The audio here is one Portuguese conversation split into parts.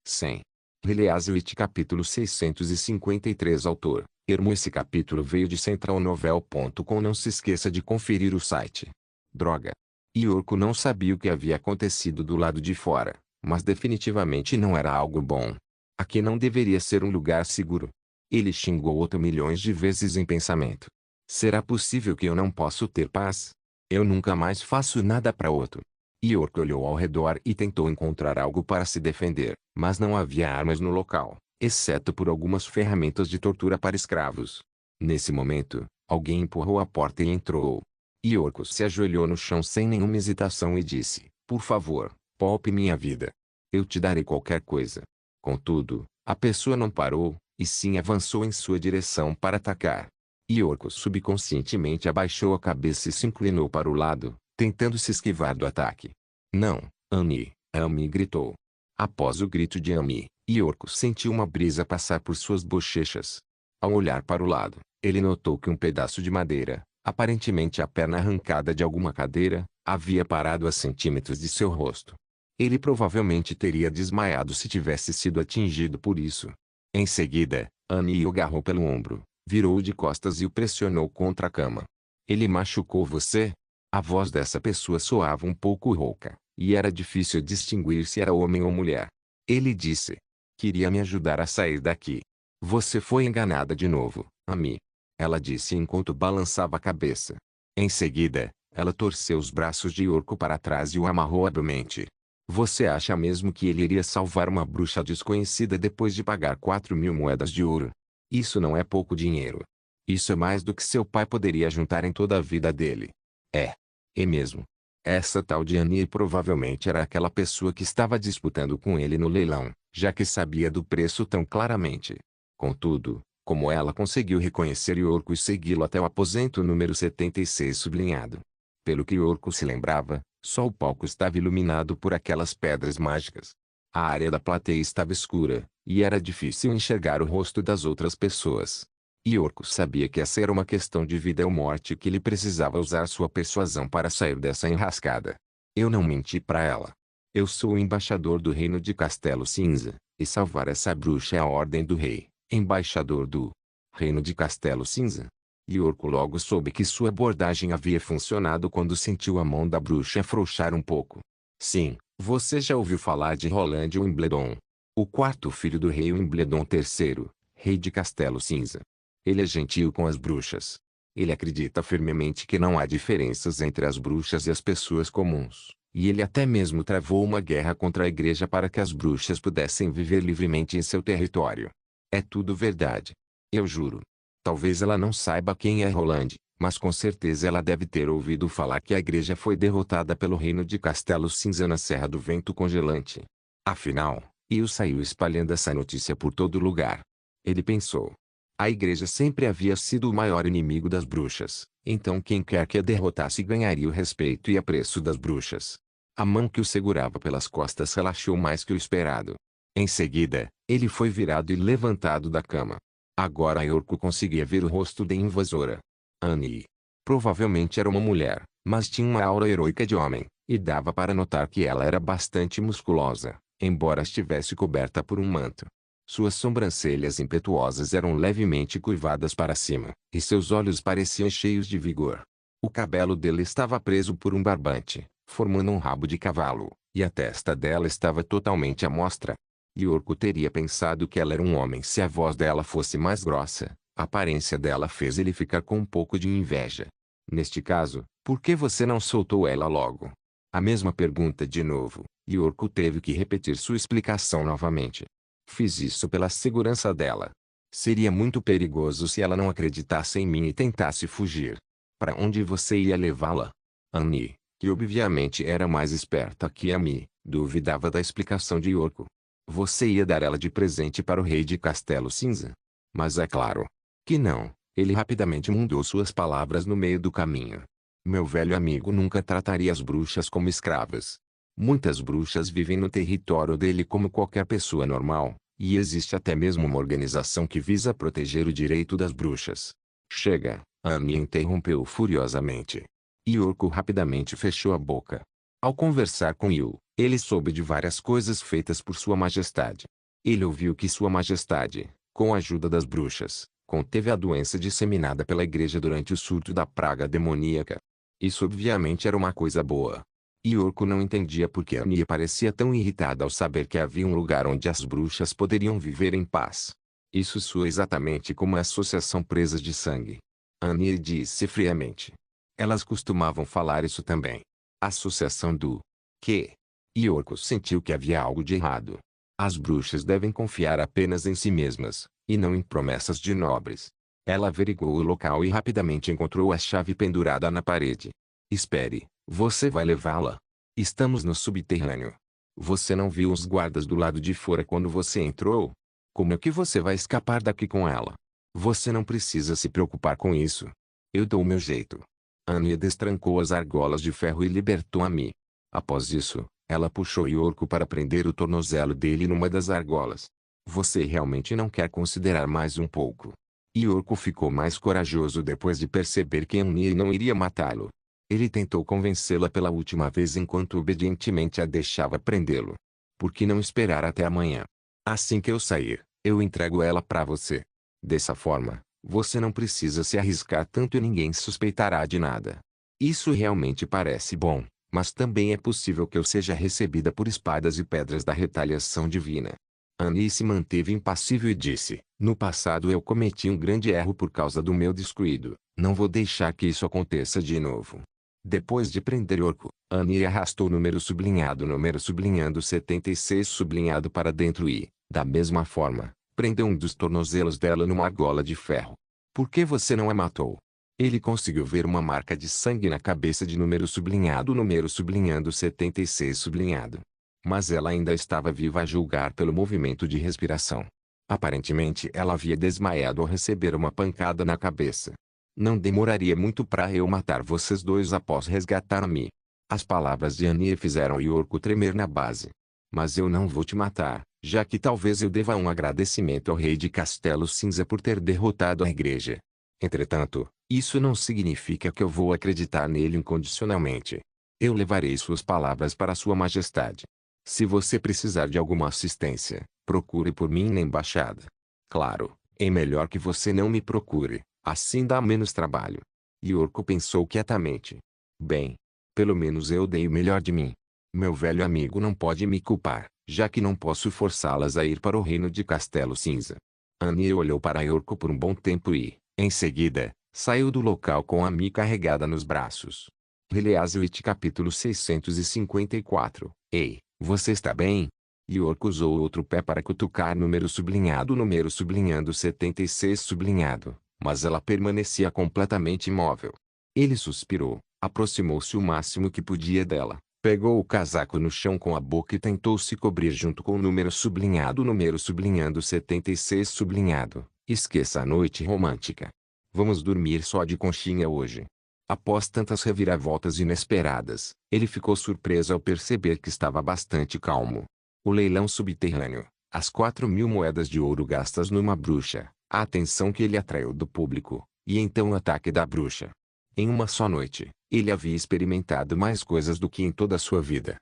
100. Reliazwit capítulo 653 Autor, Ermo. Esse capítulo veio de centralnovel.com. Não se esqueça de conferir o site. Droga. Yorko não sabia o que havia acontecido do lado de fora, mas definitivamente não era algo bom. Aqui não deveria ser um lugar seguro. Ele xingou outro milhões de vezes em pensamento. Será possível que eu não possa ter paz? Eu nunca mais faço nada para outro. Yorko olhou ao redor e tentou encontrar algo para se defender, mas não havia armas no local, exceto por algumas ferramentas de tortura para escravos. Nesse momento, alguém empurrou a porta e entrou. Yorko se ajoelhou no chão sem nenhuma hesitação e disse: "Por favor, poupe minha vida. Eu te darei qualquer coisa." Contudo, a pessoa não parou, e sim avançou em sua direção para atacar. Yorko subconscientemente abaixou a cabeça e se inclinou para o lado, tentando se esquivar do ataque. "Não, Ami!" Ami gritou. Após o grito de Ami, Yorko sentiu uma brisa passar por suas bochechas. Ao olhar para o lado, ele notou que um pedaço de madeira, aparentemente a perna arrancada de alguma cadeira, havia parado a centímetros de seu rosto. Ele provavelmente teria desmaiado se tivesse sido atingido por isso. Em seguida, Ami o agarrou pelo ombro, virou-o de costas e o pressionou contra a cama. "Ele machucou você?" A voz dessa pessoa soava um pouco rouca, e era difícil distinguir se era homem ou mulher. Ele disse: "Queria me ajudar a sair daqui." "Você foi enganada de novo, Ami." Ela disse enquanto balançava a cabeça. Em seguida, ela torceu os braços de Yorko para trás e o amarrou habilmente. "Você acha mesmo que ele iria salvar uma bruxa desconhecida depois de pagar 4.000 moedas de ouro? Isso não é pouco dinheiro. Isso é mais do que seu pai poderia juntar em toda a vida dele." É mesmo. Essa tal de Annie provavelmente era aquela pessoa que estava disputando com ele no leilão, já que sabia do preço tão claramente. Contudo, como ela conseguiu reconhecer Yorko e segui-lo até o aposento número 76 sublinhado? Pelo que Yorko se lembrava, só o palco estava iluminado por aquelas pedras mágicas. A área da plateia estava escura, e era difícil enxergar o rosto das outras pessoas. Yorko sabia que essa era uma questão de vida ou morte e que ele precisava usar sua persuasão para sair dessa enrascada. "Eu não menti para ela. Eu sou o embaixador do reino de Castelo Cinza, e salvar essa bruxa é a ordem do rei." "Embaixador do reino de Castelo Cinza?" Yorko logo soube que sua abordagem havia funcionado quando sentiu a mão da bruxa afrouxar um pouco. "Sim, você já ouviu falar de Roland Wimbledon? O quarto filho do rei Wimbledon III, rei de Castelo Cinza. Ele é gentil com as bruxas. Ele acredita firmemente que não há diferenças entre as bruxas e as pessoas comuns, e ele até mesmo travou uma guerra contra a igreja para que as bruxas pudessem viver livremente em seu território. É tudo verdade. Eu juro. Talvez ela não saiba quem é Roland, mas com certeza ela deve ter ouvido falar que a igreja foi derrotada pelo reino de Castelo Cinza na Serra do Vento Congelante. Afinal, Will saiu espalhando essa notícia por todo lugar." Ele pensou. A igreja sempre havia sido o maior inimigo das bruxas, então quem quer que a derrotasse ganharia o respeito e apreço das bruxas. A mão que o segurava pelas costas relaxou mais que o esperado. Em seguida, ele foi virado e levantado da cama. Agora Yorko conseguia ver o rosto da invasora. Annie. Provavelmente era uma mulher, mas tinha uma aura heroica de homem, e dava para notar que ela era bastante musculosa, embora estivesse coberta por um manto. Suas sobrancelhas impetuosas eram levemente curvadas para cima, e seus olhos pareciam cheios de vigor. O cabelo dele estava preso por um barbante, formando um rabo de cavalo, e a testa dela estava totalmente à mostra. Yorko teria pensado que ela era um homem se a voz dela fosse mais grossa. A aparência dela fez ele ficar com um pouco de inveja. "Neste caso, por que você não soltou ela logo?" A mesma pergunta de novo. Yorko teve que repetir sua explicação novamente. "Fiz isso pela segurança dela. Seria muito perigoso se ela não acreditasse em mim e tentasse fugir." "Para onde você ia levá-la?" Annie, que obviamente era mais esperta que Ami, duvidava da explicação de Yorko. "Você ia dar ela de presente para o rei de Castelo Cinza?" "Mas é claro que não." Ele rapidamente mudou suas palavras no meio do caminho. "Meu velho amigo nunca trataria as bruxas como escravas. Muitas bruxas vivem no território dele como qualquer pessoa normal, e existe até mesmo uma organização que visa proteger o direito das bruxas." "Chega!" Annie interrompeu furiosamente. Yorko rapidamente fechou a boca. Ao conversar com Yu, Ele soube de várias coisas feitas por Sua Majestade. Ele ouviu que Sua Majestade, com a ajuda das bruxas, conteve a doença disseminada pela igreja durante o surto da praga demoníaca. Isso obviamente era uma coisa boa. Yorko não entendia por que Anya parecia tão irritada ao saber que havia um lugar onde as bruxas poderiam viver em paz. Isso soa exatamente como a associação Presas de Sangue. Anya disse friamente. Elas costumavam falar isso também. Associação do quê? Yorko sentiu que havia algo de errado. As bruxas devem confiar apenas em si mesmas, e não em promessas de nobres. Ela averiguou o local e rapidamente encontrou a chave pendurada na parede. Espere, você vai levá-la? Estamos no subterrâneo. Você não viu os guardas do lado de fora quando você entrou? Como é que você vai escapar daqui com ela? Você não precisa se preocupar com isso. Eu dou o meu jeito. Anya destrancou as argolas de ferro e libertou Ami. Após isso, ela puxou Yorko para prender o tornozelo dele numa das argolas. Você realmente não quer considerar mais um pouco? Yorko ficou mais corajoso depois de perceber que Anya não iria matá-lo. Ele tentou convencê-la pela última vez enquanto obedientemente a deixava prendê-lo. Por que não esperar até amanhã? Assim que eu sair, eu entrego ela para você. Dessa forma, você não precisa se arriscar tanto e ninguém suspeitará de nada. Isso realmente parece bom, mas também é possível que eu seja recebida por espadas e pedras da retaliação divina. Annie se manteve impassível e disse, no passado eu cometi um grande erro por causa do meu descuido, não vou deixar que isso aconteça de novo. Depois de prender Yorko, Annie arrastou o número sublinhando 76 sublinhado para dentro e, da mesma forma, prendeu um dos tornozelos dela numa argola de ferro. Por que você não a matou? Ele conseguiu ver uma marca de sangue na cabeça de número sublinhando 76 sublinhado. Mas ela ainda estava viva a julgar pelo movimento de respiração. Aparentemente ela havia desmaiado ao receber uma pancada na cabeça. Não demoraria muito para eu matar vocês dois após resgatar Ami. As palavras de Anya fizeram Yorko tremer na base. Mas eu não vou te matar, já que talvez eu deva um agradecimento ao rei de Castelo Cinza por ter derrotado a igreja. Entretanto, isso não significa que eu vou acreditar nele incondicionalmente. Eu levarei suas palavras para Sua Majestade. Se você precisar de alguma assistência, procure por mim na embaixada. Claro, é melhor que você não me procure, assim dá menos trabalho. Yorko pensou quietamente. Bem, pelo menos eu dei o melhor de mim. Meu velho amigo não pode me culpar, já que não posso forçá-las a ir para o reino de Castelo Cinza. Anya olhou para Yorko por um bom tempo e, em seguida, saiu do local com Ami carregada nos braços. Release capítulo 654. Ei, você está bem? Yorko usou o outro pé para cutucar número sublinhando 76 sublinhado, mas ela permanecia completamente imóvel. Ele suspirou, aproximou-se o máximo que podia dela, pegou o casaco no chão com a boca e tentou se cobrir junto com o número sublinhando 76 sublinhado. Esqueça a noite romântica. Vamos dormir só de conchinha hoje. Após tantas reviravoltas inesperadas, ele ficou surpreso ao perceber que estava bastante calmo. O leilão subterrâneo, as 4.000 moedas de ouro gastas numa bruxa, a atenção que ele atraiu do público, e então o ataque da bruxa. Em uma só noite, ele havia experimentado mais coisas do que em toda a sua vida.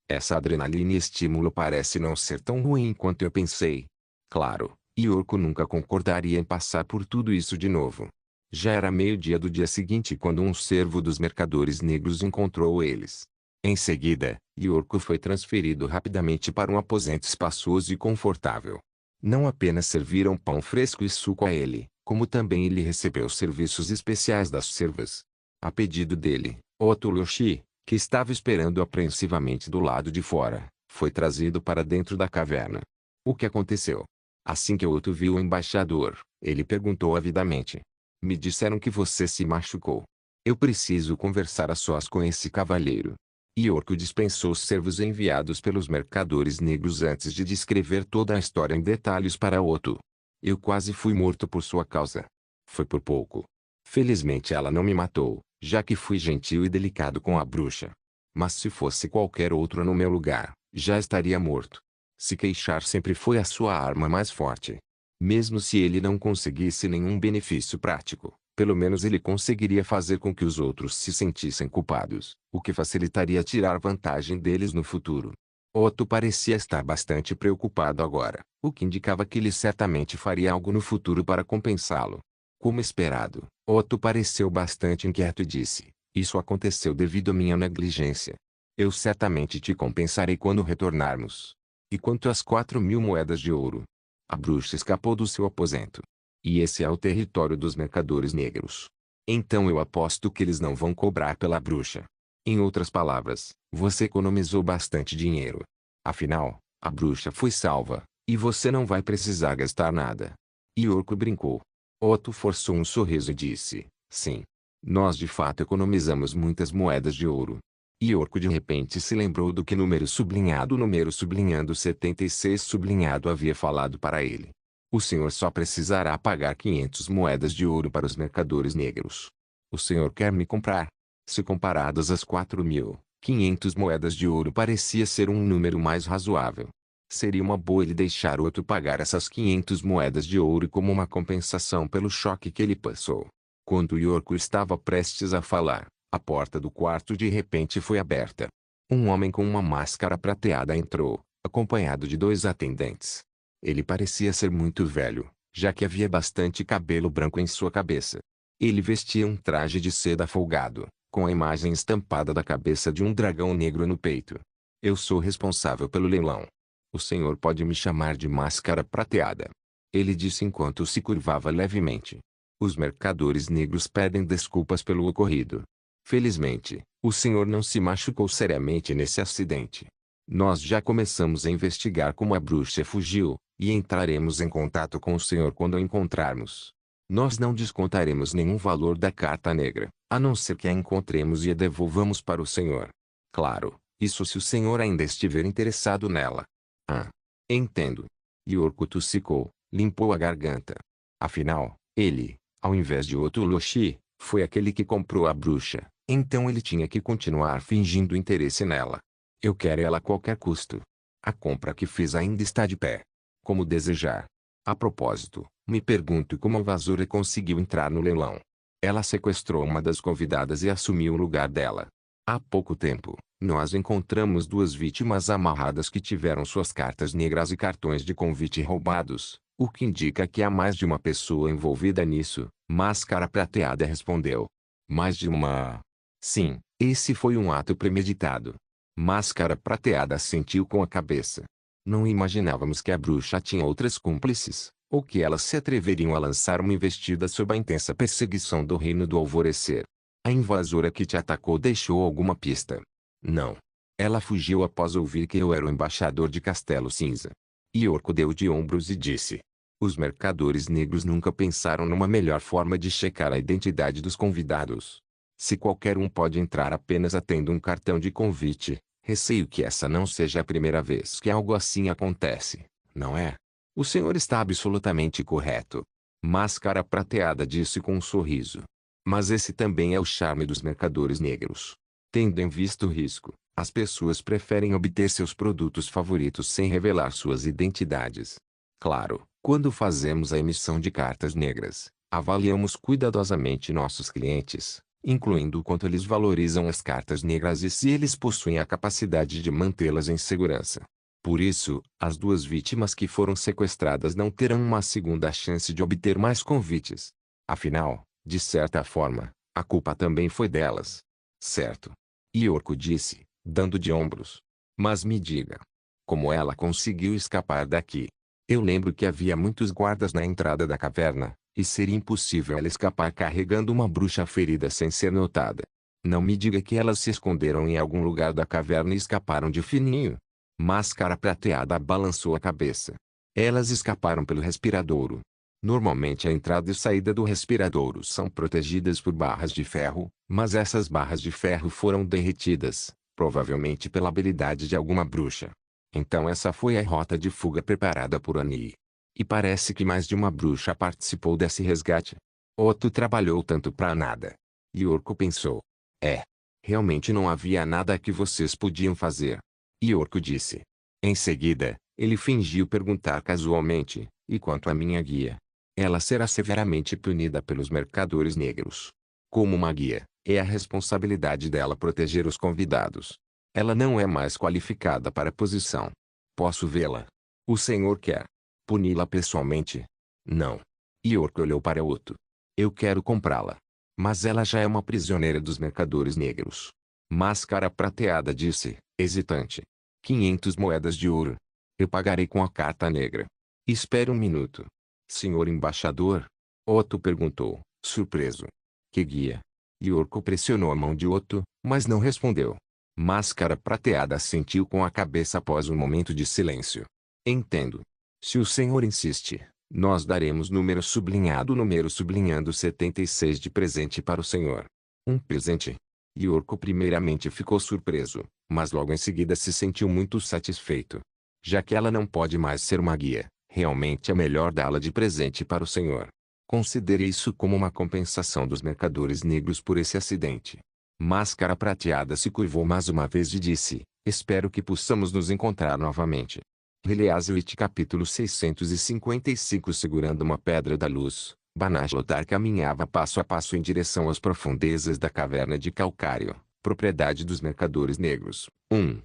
Essa adrenalina e estímulo parece não ser tão ruim quanto eu pensei. Claro, Yorko nunca concordaria em passar por tudo isso de novo. Já era meio-dia do dia seguinte quando um servo dos mercadores negros encontrou eles. Em seguida, Yorko foi transferido rapidamente para um aposento espaçoso e confortável. Não apenas serviram pão fresco e suco a ele, como também ele recebeu serviços especiais das servas. A pedido dele, Otoyoshi, que estava esperando apreensivamente do lado de fora, foi trazido para dentro da caverna. O que aconteceu? Assim que Otto viu o embaixador, ele perguntou avidamente. Me disseram que você se machucou. Eu preciso conversar a sós com esse cavalheiro. Yorko dispensou os servos enviados pelos mercadores negros antes de descrever toda a história em detalhes para Otto. Eu quase fui morto por sua causa. Foi por pouco. Felizmente ela não me matou, já que fui gentil e delicado com a bruxa. Mas se fosse qualquer outro no meu lugar, já estaria morto. Se queixar sempre foi a sua arma mais forte. Mesmo se ele não conseguisse nenhum benefício prático, Pelo menos ele conseguiria fazer com que os outros se sentissem culpados, o que facilitaria tirar vantagem deles no futuro. Otto parecia estar bastante preocupado agora, o que indicava que ele certamente faria algo no futuro para compensá-lo. Como esperado, Otto pareceu bastante inquieto e disse: "Isso aconteceu devido à minha negligência. Eu certamente te compensarei quando retornarmos. E quanto às 4.000 moedas de ouro? A bruxa escapou do seu aposento. E esse é o território dos mercadores negros. Então eu aposto que eles não vão cobrar pela bruxa. Em outras palavras, você economizou bastante dinheiro. Afinal, a bruxa foi salva, e você não vai precisar gastar nada." Yorko brincou. Otto forçou um sorriso e disse: "Sim. Nós de fato economizamos muitas moedas de ouro." Yorko de repente se lembrou do que número sublinhando 76 sublinhado havia falado para ele. O senhor só precisará pagar 500 moedas de ouro para os mercadores negros. O senhor quer me comprar? Se comparadas às 4.500 moedas de ouro parecia ser um número mais razoável. Seria uma boa ele deixar o outro pagar essas 500 moedas de ouro como uma compensação pelo choque que ele passou. Quando Yorko estava prestes a falar, a porta do quarto de repente foi aberta. Um homem com uma máscara prateada entrou, acompanhado de 2 atendentes. Ele parecia ser muito velho, já que havia bastante cabelo branco em sua cabeça. Ele vestia um traje de seda folgado, com a imagem estampada da cabeça de um dragão negro no peito. "Eu sou responsável pelo leilão. O senhor pode me chamar de Máscara Prateada", ele disse enquanto se curvava levemente. "Os mercadores negros pedem desculpas pelo ocorrido. Felizmente, o senhor não se machucou seriamente nesse acidente. Nós já começamos a investigar como a bruxa fugiu, e entraremos em contato com o senhor quando a encontrarmos. Nós não descontaremos nenhum valor da carta negra, a não ser que a encontremos e a devolvamos para o senhor. Claro, isso se o senhor ainda estiver interessado nela." "Ah, entendo." Yorko tossicou, limpou a garganta. Afinal, ele, ao invés de Otto Olochi, foi aquele que comprou a bruxa, então ele tinha que continuar fingindo interesse nela. "Eu quero ela a qualquer custo. A compra que fiz ainda está de pé. Como desejar. A propósito, me pergunto como a vassoura conseguiu entrar no leilão. Ela sequestrou uma das convidadas e assumiu o lugar dela. Há pouco tempo, nós encontramos 2 vítimas amarradas que tiveram suas cartas negras e cartões de convite roubados, o que indica que há mais de uma pessoa envolvida nisso." Máscara Prateada respondeu. "Mais de uma?" "Sim, esse foi um ato premeditado." Máscara Prateada assentiu com a cabeça. "Não imaginávamos que a bruxa tinha outras cúmplices, ou que elas se atreveriam a lançar uma investida sob a intensa perseguição do Reino do Alvorecer. A invasora que te atacou deixou alguma pista?" "Não. Ela fugiu após ouvir que eu era o embaixador de Castelo Cinza." Yorko deu de ombros e disse: "Os mercadores negros nunca pensaram numa melhor forma de checar a identidade dos convidados. Se qualquer um pode entrar apenas tendo um cartão de convite, receio que essa não seja a primeira vez que algo assim acontece, não é?" "O senhor está absolutamente correto." Máscara Prateada disse com um sorriso. "Mas esse também é o charme dos mercadores negros. Tendo em vista o risco, as pessoas preferem obter seus produtos favoritos sem revelar suas identidades. Claro, quando fazemos a emissão de cartas negras, avaliamos cuidadosamente nossos clientes, incluindo o quanto eles valorizam as cartas negras e se eles possuem a capacidade de mantê-las em segurança. Por isso, as 2 vítimas que foram sequestradas não terão uma segunda chance de obter mais convites. Afinal, de certa forma, a culpa também foi delas. Certo?" Yorko disse, dando de ombros. "Mas me diga. Como ela conseguiu escapar daqui? Eu lembro que havia muitos guardas na entrada da caverna, e seria impossível ela escapar carregando uma bruxa ferida sem ser notada. Não me diga que elas se esconderam em algum lugar da caverna e escaparam de fininho." Máscara Prateada balançou a cabeça. "Elas escaparam pelo respiradouro. Normalmente a entrada e saída do respiradouro são protegidas por barras de ferro, mas essas barras de ferro foram derretidas, provavelmente pela habilidade de alguma bruxa. Então essa foi a rota de fuga preparada por Annie. E parece que mais de uma bruxa participou desse resgate. Otto trabalhou tanto pra nada." Yorko pensou. "É. Realmente não havia nada que vocês podiam fazer." Yorko disse. Em seguida, ele fingiu perguntar casualmente: "E quanto à minha guia?" Ela será severamente punida pelos mercadores negros. Como uma guia, é a responsabilidade dela proteger os convidados. Ela não é mais qualificada para a posição. Posso vê-la? O senhor quer puni-la pessoalmente? Não. York olhou para Otto. Eu quero comprá-la. Mas ela já é uma prisioneira dos mercadores negros. Máscara Prateada disse, hesitante. 500 moedas de ouro. Eu pagarei com a carta negra. Espere um minuto. Senhor embaixador? Otto perguntou, surpreso. Que guia? York pressionou a mão de Otto, mas não respondeu. Máscara Prateada assentiu com a cabeça após um momento de silêncio. Entendo. Se o senhor insiste, nós daremos número sublinhando 76 de presente para o senhor. Um presente? York primeiramente ficou surpreso, mas logo em seguida se sentiu muito satisfeito. Já que ela não pode mais ser uma guia, realmente é melhor dá-la de presente para o senhor. Considere isso como uma compensação dos mercadores negros por esse acidente. Máscara Prateada se curvou mais uma vez e disse, espero que possamos nos encontrar novamente. Heleazlitt capítulo 655 segurando uma pedra da luz, Banash Lothar caminhava passo a passo em direção às profundezas da caverna de Calcário, propriedade dos mercadores negros. 1.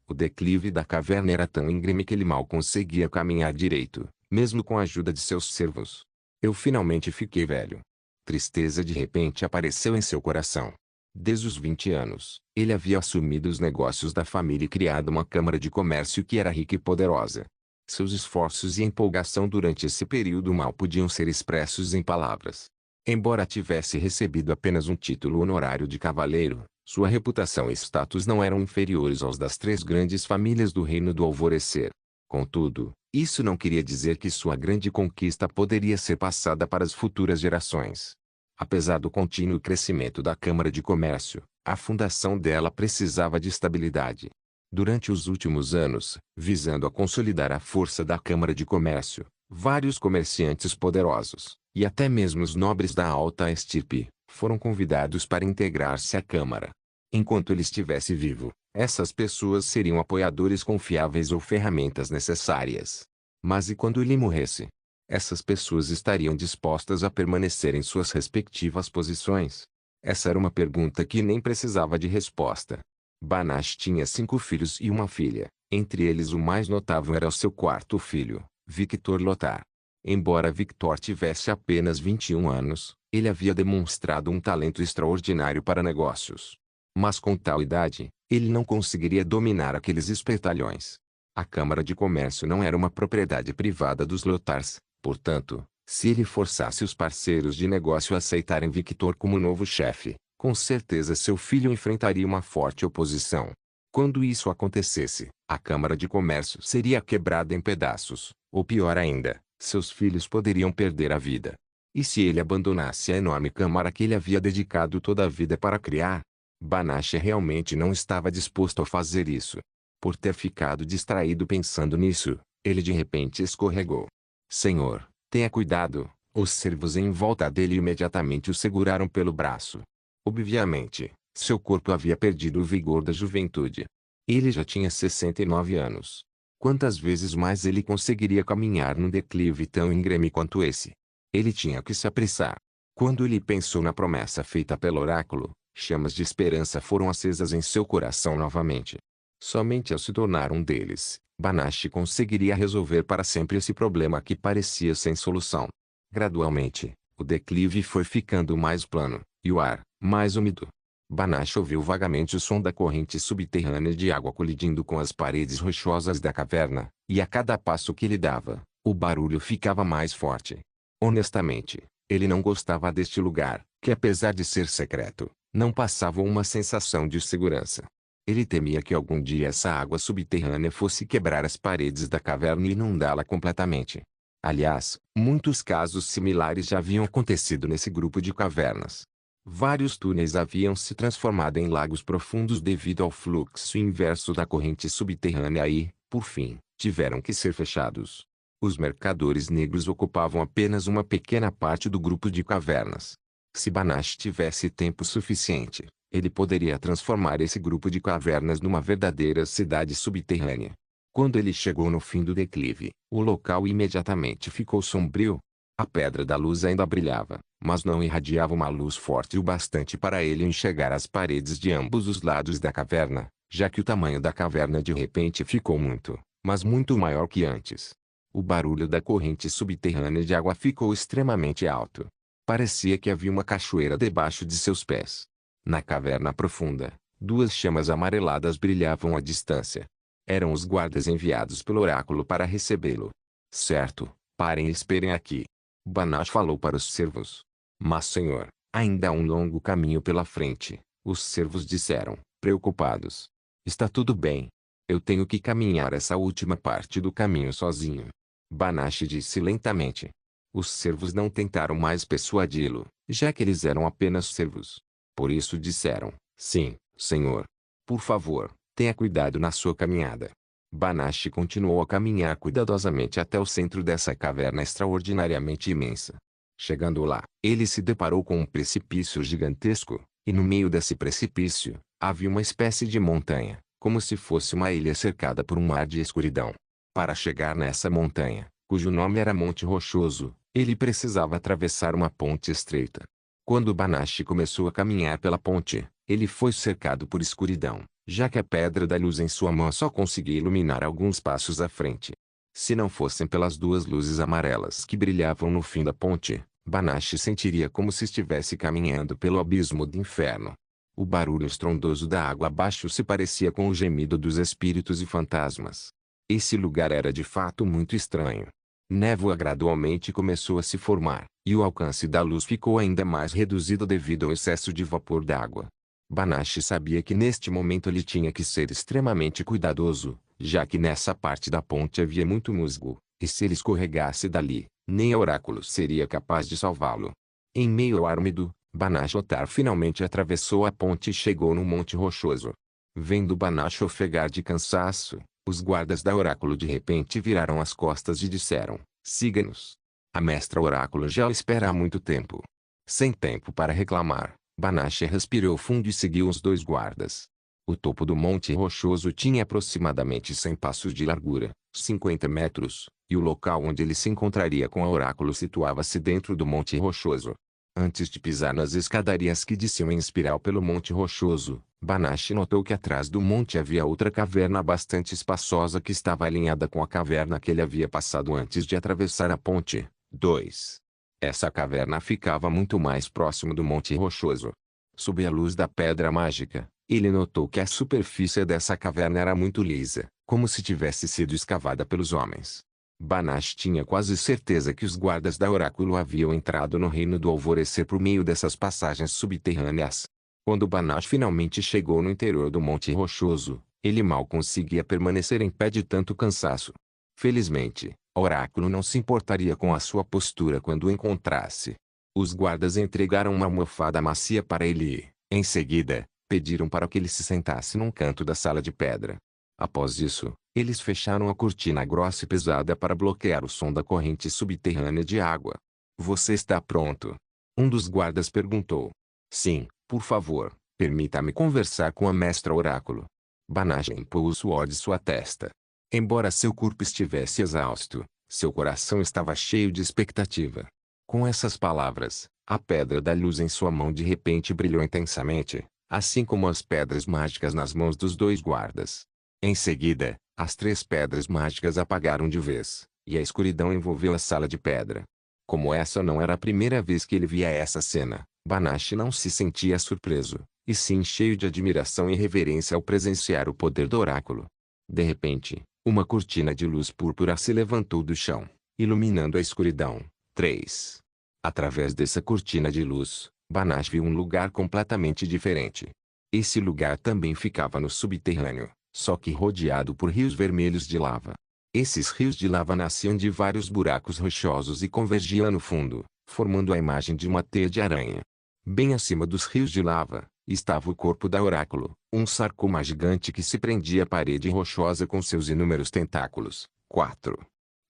O declive da caverna era tão íngreme que ele mal conseguia caminhar direito, mesmo com a ajuda de seus servos. Eu finalmente fiquei velho. Tristeza de repente apareceu em seu coração. Desde os 20 anos, ele havia assumido os negócios da família e criado uma câmara de comércio que era rica e poderosa. Seus esforços e empolgação durante esse período mal podiam ser expressos em palavras. Embora tivesse recebido apenas um título honorário de cavaleiro, sua reputação e status não eram inferiores aos das 3 grandes famílias do Reino do Alvorecer. Contudo, isso não queria dizer que sua grande conquista poderia ser passada para as futuras gerações. Apesar do contínuo crescimento da Câmara de Comércio, a fundação dela precisava de estabilidade. Durante os últimos anos, visando a consolidar a força da Câmara de Comércio, vários comerciantes poderosos, e até mesmo os nobres da alta estirpe, foram convidados para integrar-se à Câmara. Enquanto ele estivesse vivo, essas pessoas seriam apoiadores confiáveis ou ferramentas necessárias. Mas e quando ele morresse? Essas pessoas estariam dispostas a permanecer em suas respectivas posições? Essa era uma pergunta que nem precisava de resposta. Banash tinha 5 filhos e uma filha, entre eles o mais notável era o seu 4º filho, Victor Lothar. Embora Victor tivesse apenas 21 anos, ele havia demonstrado um talento extraordinário para negócios. Mas com tal idade, ele não conseguiria dominar aqueles espertalhões. A Câmara de Comércio não era uma propriedade privada dos Lothars. Portanto, se ele forçasse os parceiros de negócio a aceitarem Victor como novo chefe, com certeza seu filho enfrentaria uma forte oposição. Quando isso acontecesse, a Câmara de Comércio seria quebrada em pedaços, ou pior ainda, seus filhos poderiam perder a vida. E se ele abandonasse a enorme Câmara que ele havia dedicado toda a vida para criar? Banash realmente não estava disposto a fazer isso. Por ter ficado distraído pensando nisso, ele de repente escorregou. Senhor, tenha cuidado. Os servos em volta dele imediatamente o seguraram pelo braço. Obviamente, seu corpo havia perdido o vigor da juventude. Ele já tinha 69 anos. Quantas vezes mais ele conseguiria caminhar num declive tão íngreme quanto esse? Ele tinha que se apressar. Quando ele pensou na promessa feita pelo oráculo, chamas de esperança foram acesas em seu coração novamente. Somente ao se tornar um deles, Banash conseguiria resolver para sempre esse problema que parecia sem solução. Gradualmente, o declive foi ficando mais plano, e o ar, mais úmido. Banash ouviu vagamente o som da corrente subterrânea de água colidindo com as paredes rochosas da caverna, e a cada passo que ele dava, o barulho ficava mais forte. Honestamente, ele não gostava deste lugar, que apesar de ser secreto, não passava uma sensação de segurança. Ele temia que algum dia essa água subterrânea fosse quebrar as paredes da caverna e inundá-la completamente. Aliás, muitos casos similares já haviam acontecido nesse grupo de cavernas. Vários túneis haviam se transformado em lagos profundos devido ao fluxo inverso da corrente subterrânea e, por fim, tiveram que ser fechados. Os mercadores negros ocupavam apenas uma pequena parte do grupo de cavernas. Se Banash tivesse tempo suficiente, ele poderia transformar esse grupo de cavernas numa verdadeira cidade subterrânea. Quando ele chegou no fim do declive, o local imediatamente ficou sombrio. A pedra da luz ainda brilhava, mas não irradiava uma luz forte o bastante para ele enxergar as paredes de ambos os lados da caverna, já que o tamanho da caverna de repente ficou muito, mas muito maior que antes. O barulho da corrente subterrânea de água ficou extremamente alto. Parecia que havia uma cachoeira debaixo de seus pés. Na caverna profunda, duas chamas amareladas brilhavam à distância. Eram os guardas enviados pelo oráculo para recebê-lo. Certo, parem e esperem aqui. Banach falou para os servos. Mas senhor, ainda há um longo caminho pela frente, os servos disseram, preocupados. Está tudo bem. Eu tenho que caminhar essa última parte do caminho sozinho. Banach disse lentamente. Os servos não tentaram mais persuadi-lo, já que eles eram apenas servos. Por isso disseram, sim, senhor. Por favor, tenha cuidado na sua caminhada. Banach continuou a caminhar cuidadosamente até o centro dessa caverna extraordinariamente imensa. Chegando lá, ele se deparou com um precipício gigantesco, e no meio desse precipício, havia uma espécie de montanha, como se fosse uma ilha cercada por um mar de escuridão. Para chegar nessa montanha, cujo nome era Monte Rochoso, ele precisava atravessar uma ponte estreita. Quando Banach começou a caminhar pela ponte, ele foi cercado por escuridão, já que a pedra da luz em sua mão só conseguia iluminar alguns passos à frente. Se não fossem pelas duas luzes amarelas que brilhavam no fim da ponte, Banach sentiria como se estivesse caminhando pelo abismo do inferno. O barulho estrondoso da água abaixo se parecia com o gemido dos espíritos e fantasmas. Esse lugar era de fato muito estranho. Névoa gradualmente começou a se formar, e o alcance da luz ficou ainda mais reduzido devido ao excesso de vapor d'água. Banach sabia que neste momento ele tinha que ser extremamente cuidadoso, já que nessa parte da ponte havia muito musgo, e se ele escorregasse dali, nem o oráculo seria capaz de salvá-lo. Em meio ao ar úmido, Banach Otar finalmente atravessou a ponte e chegou no Monte Rochoso. Vendo Banach ofegar de cansaço, os guardas da oráculo de repente viraram as costas e disseram, siga-nos. A mestra oráculo já o espera há muito tempo. Sem tempo para reclamar, Banach respirou fundo e seguiu os dois guardas. O topo do Monte Rochoso tinha aproximadamente 100 passos de largura, 50 metros, e o local onde ele se encontraria com a oráculo situava-se dentro do Monte Rochoso. Antes de pisar nas escadarias que desciam em espiral pelo Monte Rochoso, Banach notou que atrás do monte havia outra caverna bastante espaçosa que estava alinhada com a caverna que ele havia passado antes de atravessar a ponte. 2. Essa caverna ficava muito mais próximo do Monte Rochoso. Sob a luz da pedra mágica, ele notou que a superfície dessa caverna era muito lisa, como se tivesse sido escavada pelos homens. Banach tinha quase certeza que os guardas da oráculo haviam entrado no reino do alvorecer por meio dessas passagens subterrâneas. Quando Banach finalmente chegou no interior do Monte Rochoso, ele mal conseguia permanecer em pé de tanto cansaço. Felizmente, o oráculo não se importaria com a sua postura quando o encontrasse. Os guardas entregaram uma almofada macia para ele e, em seguida, pediram para que ele se sentasse num canto da sala de pedra. Após isso, eles fecharam a cortina grossa e pesada para bloquear o som da corrente subterrânea de água. Você está pronto? Um dos guardas perguntou. Sim, por favor, permita-me conversar com a mestra oráculo. Banach limpou o suor de sua testa. Embora seu corpo estivesse exausto, seu coração estava cheio de expectativa. Com essas palavras, a pedra da luz em sua mão de repente brilhou intensamente, assim como as pedras mágicas nas mãos dos dois guardas. Em seguida, as 3 pedras mágicas apagaram de vez, e a escuridão envolveu a sala de pedra. Como essa não era a primeira vez que ele via essa cena, Banach não se sentia surpreso, e sim cheio de admiração e reverência ao presenciar o poder do oráculo. De repente, uma cortina de luz púrpura se levantou do chão, iluminando a escuridão. 3. Através dessa cortina de luz, Banach viu um lugar completamente diferente. Esse lugar também ficava no subterrâneo, só que rodeado por rios vermelhos de lava. Esses rios de lava nasciam de vários buracos rochosos e convergiam no fundo, formando a imagem de uma teia de aranha. Bem acima dos rios de lava, estava o corpo da oráculo, um sarcoma gigante que se prendia à parede rochosa com seus inúmeros tentáculos. 4.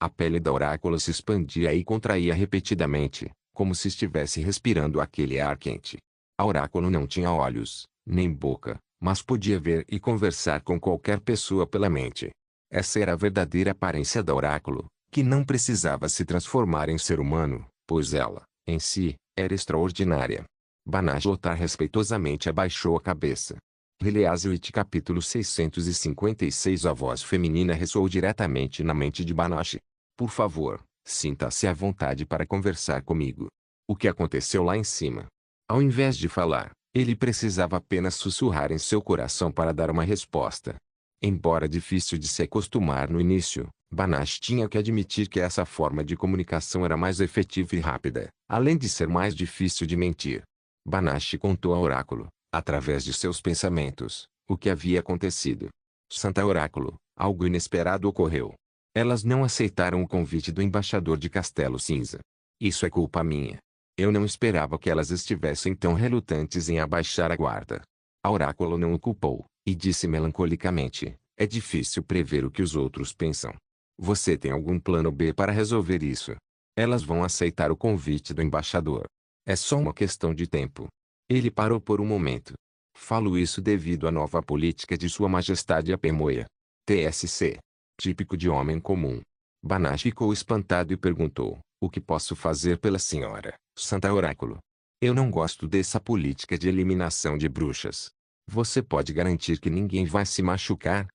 A pele da oráculo se expandia e contraía repetidamente, como se estivesse respirando aquele ar quente. A oráculo não tinha olhos, nem boca, mas podia ver e conversar com qualquer pessoa pela mente. Essa era a verdadeira aparência da oráculo, que não precisava se transformar em ser humano, pois ela, em si, era extraordinária. Banach-Lotar respeitosamente abaixou a cabeça. Heliaswit capítulo 656. A voz feminina ressoou diretamente na mente de Banach. Por favor, sinta-se à vontade para conversar comigo. O que aconteceu lá em cima? Ao invés de falar, ele precisava apenas sussurrar em seu coração para dar uma resposta. Embora difícil de se acostumar no início, Banach tinha que admitir que essa forma de comunicação era mais efetiva e rápida, além de ser mais difícil de mentir. Banach contou ao oráculo, através de seus pensamentos, o que havia acontecido. Santa Oráculo, algo inesperado ocorreu. Elas não aceitaram o convite do embaixador de Castelo Cinza. Isso é culpa minha. Eu não esperava que elas estivessem tão relutantes em abaixar a guarda. A Oráculo não o culpou, e disse melancolicamente, é difícil prever o que os outros pensam. Você tem algum plano B para resolver isso? Elas vão aceitar o convite do embaixador. É só uma questão de tempo. Ele parou por um momento. Falo isso devido à nova política de Sua Majestade Apemoia. TSC. Típico de homem comum. Banach ficou espantado e perguntou, o que posso fazer pela senhora, Santa Oráculo? Eu não gosto dessa política de eliminação de bruxas. Você pode garantir que ninguém vai se machucar?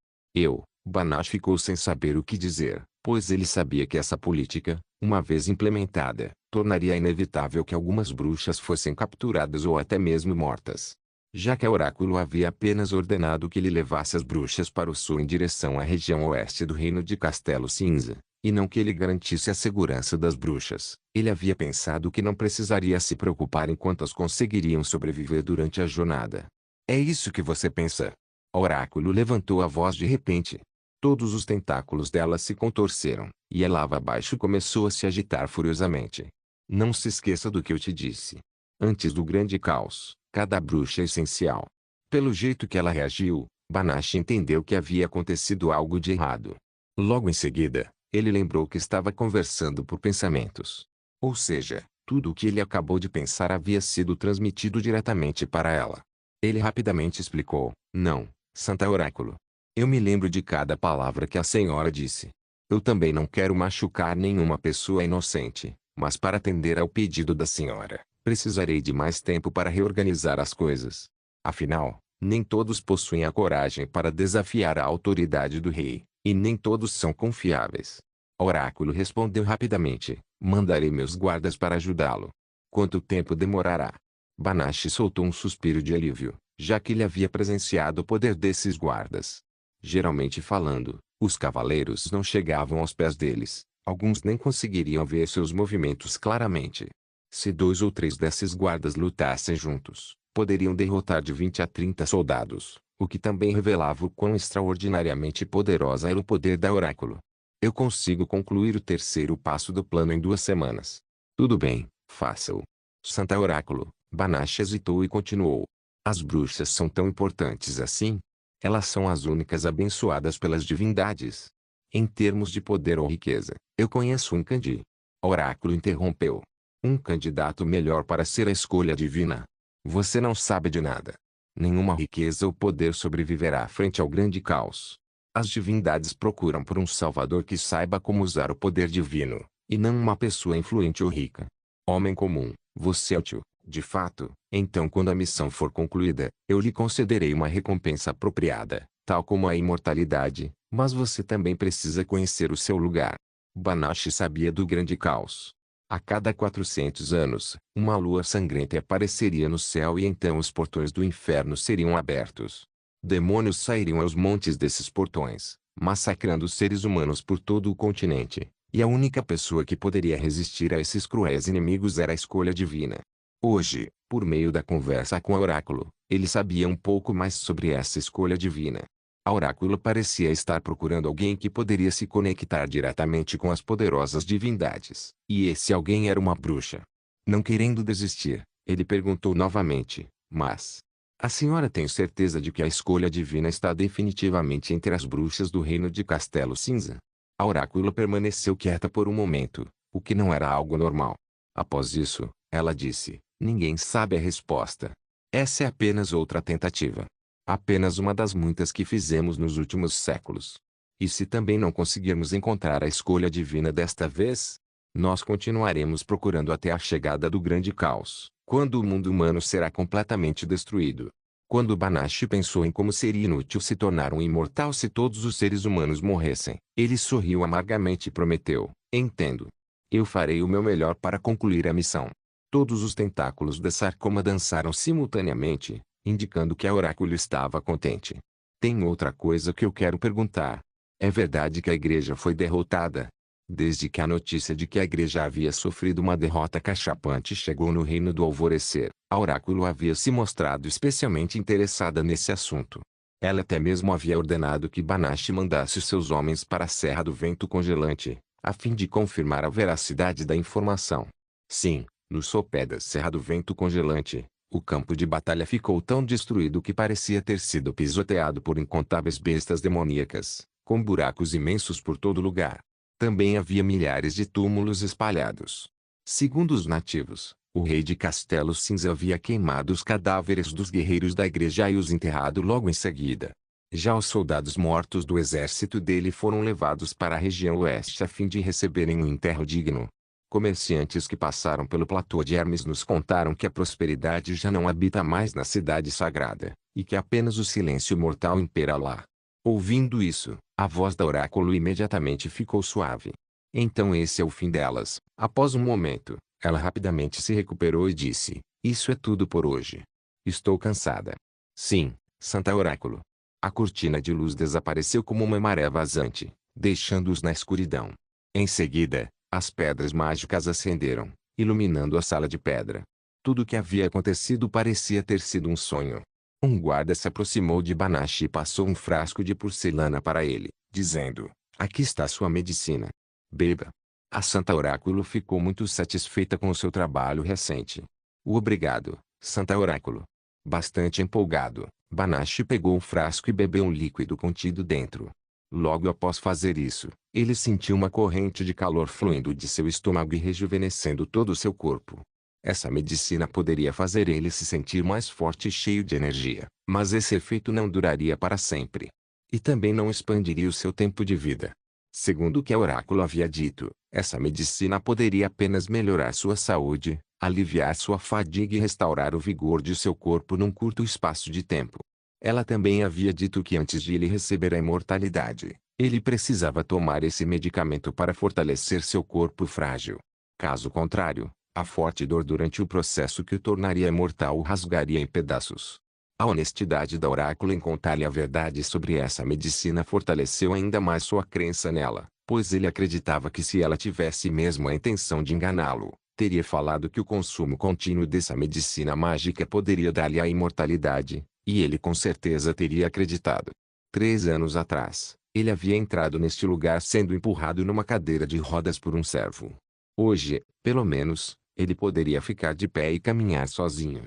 Banach ficou sem saber o que dizer, pois ele sabia que essa política, uma vez implementada, tornaria inevitável que algumas bruxas fossem capturadas ou até mesmo mortas. Já que a Oráculo havia apenas ordenado que ele levasse as bruxas para o sul em direção à região oeste do reino de Castelo Cinza, e não que ele garantisse a segurança das bruxas, ele havia pensado que não precisaria se preocupar em quantas conseguiriam sobreviver durante a jornada. É isso que você pensa? A Oráculo levantou a voz de repente. Todos os tentáculos dela se contorceram, e a lava abaixo começou a se agitar furiosamente. Não se esqueça do que eu te disse. Antes do grande caos, cada bruxa é essencial. Pelo jeito que ela reagiu, Banach entendeu que havia acontecido algo de errado. Logo em seguida, ele lembrou que estava conversando por pensamentos. Ou seja, tudo o que ele acabou de pensar havia sido transmitido diretamente para ela. Ele rapidamente explicou, não, Santa Oráculo. Eu me lembro de cada palavra que a senhora disse. Eu também não quero machucar nenhuma pessoa inocente, mas para atender ao pedido da senhora, precisarei de mais tempo para reorganizar as coisas. Afinal, nem todos possuem a coragem para desafiar a autoridade do rei, e nem todos são confiáveis. O oráculo respondeu rapidamente, mandarei meus guardas para ajudá-lo. Quanto tempo demorará? Banach soltou um suspiro de alívio, já que ele havia presenciado o poder desses guardas. Geralmente falando, os cavaleiros não chegavam aos pés deles, alguns nem conseguiriam ver seus movimentos claramente. Se 2 ou 3 desses guardas lutassem juntos, poderiam derrotar de 20 a 30 soldados, o que também revelava o quão extraordinariamente poderosa era o poder da Oráculo. Eu consigo concluir o terceiro passo do plano em 2 semanas. Tudo bem, faça-o. Santa Oráculo, Banach hesitou e continuou. As bruxas são tão importantes assim? Elas são as únicas abençoadas pelas divindades. Em termos de poder ou riqueza, eu conheço um Candi. O oráculo interrompeu. Um candidato melhor para ser a escolha divina. Você não sabe de nada. Nenhuma riqueza ou poder sobreviverá frente ao grande caos. As divindades procuram por um salvador que saiba como usar o poder divino, e não uma pessoa influente ou rica. Homem comum, você é útil. De fato, então quando a missão for concluída, eu lhe concederei uma recompensa apropriada, tal como a imortalidade, mas você também precisa conhecer o seu lugar. Banach sabia do grande caos. A cada 400 anos, uma lua sangrenta apareceria no céu e então os portões do inferno seriam abertos. Demônios sairiam aos montes desses portões, massacrando os seres humanos por todo o continente, e a única pessoa que poderia resistir a esses cruéis inimigos era a escolha divina. Hoje, por meio da conversa com o oráculo, ele sabia um pouco mais sobre essa escolha divina. A oráculo parecia estar procurando alguém que poderia se conectar diretamente com as poderosas divindades, e esse alguém era uma bruxa. Não querendo desistir, ele perguntou novamente, mas... A senhora tem certeza de que a escolha divina está definitivamente entre as bruxas do reino de Castelo Cinza? A oráculo permaneceu quieta por um momento, o que não era algo normal. Após isso, ela disse, ninguém sabe a resposta. Essa é apenas outra tentativa. Apenas uma das muitas que fizemos nos últimos séculos. E se também não conseguirmos encontrar a escolha divina desta vez? Nós continuaremos procurando até a chegada do grande caos, quando o mundo humano será completamente destruído. Quando Banashee pensou em como seria inútil se tornar um imortal se todos os seres humanos morressem, ele sorriu amargamente e prometeu: entendo. Eu farei o meu melhor para concluir a missão. Todos os tentáculos da Sarcoma dançaram simultaneamente, indicando que a oráculo estava contente. Tem outra coisa que eu quero perguntar. É verdade que a igreja foi derrotada? Desde que a notícia de que a igreja havia sofrido uma derrota cachapante chegou no Reino do Alvorecer, a oráculo havia se mostrado especialmente interessada nesse assunto. Ela até mesmo havia ordenado que Banashee mandasse seus homens para a Serra do Vento Congelante, a fim de confirmar a veracidade da informação. Sim, no sopé da Serra do Vento Congelante, o campo de batalha ficou tão destruído que parecia ter sido pisoteado por incontáveis bestas demoníacas, com buracos imensos por todo lugar. Também havia milhares de túmulos espalhados. Segundo os nativos, o rei de Castelo Cinza havia queimado os cadáveres dos guerreiros da igreja e os enterrado logo em seguida. Já os soldados mortos do exército dele foram levados para a região oeste a fim de receberem um enterro digno. Comerciantes que passaram pelo platô de Hermes nos contaram que a prosperidade já não habita mais na cidade sagrada, e que apenas o silêncio mortal impera lá. Ouvindo isso, a voz da oráculo imediatamente ficou suave. Então esse é o fim delas. Após um momento, ela rapidamente se recuperou e disse: isso é tudo por hoje. Estou cansada. Sim, Santa Oráculo. A cortina de luz desapareceu como uma maré vazante, deixando-os na escuridão. Em seguida, as pedras mágicas acenderam, iluminando a sala de pedra. Tudo o que havia acontecido parecia ter sido um sonho. Um guarda se aproximou de Banashee e passou um frasco de porcelana para ele, dizendo: aqui está sua medicina. Beba. A Santa Oráculo ficou muito satisfeita com o seu trabalho recente. Obrigado, Santa Oráculo. Bastante empolgado, Banashee pegou o frasco e bebeu um líquido contido dentro. Logo após fazer isso, ele sentiu uma corrente de calor fluindo de seu estômago e rejuvenescendo todo o seu corpo. Essa medicina poderia fazer ele se sentir mais forte e cheio de energia, mas esse efeito não duraria para sempre. E também não expandiria o seu tempo de vida. Segundo o que a oráculo havia dito, essa medicina poderia apenas melhorar sua saúde, aliviar sua fadiga e restaurar o vigor de seu corpo num curto espaço de tempo. Ela também havia dito que antes de ele receber a imortalidade, ele precisava tomar esse medicamento para fortalecer seu corpo frágil. Caso contrário, a forte dor durante o processo que o tornaria imortal o rasgaria em pedaços. A honestidade da oráculo em contar-lhe a verdade sobre essa medicina fortaleceu ainda mais sua crença nela, pois ele acreditava que se ela tivesse mesmo a intenção de enganá-lo, teria falado que o consumo contínuo dessa medicina mágica poderia dar-lhe a imortalidade, e ele com certeza teria acreditado. 3 anos atrás, ele havia entrado neste lugar sendo empurrado numa cadeira de rodas por um servo. Hoje, pelo menos, ele poderia ficar de pé e caminhar sozinho.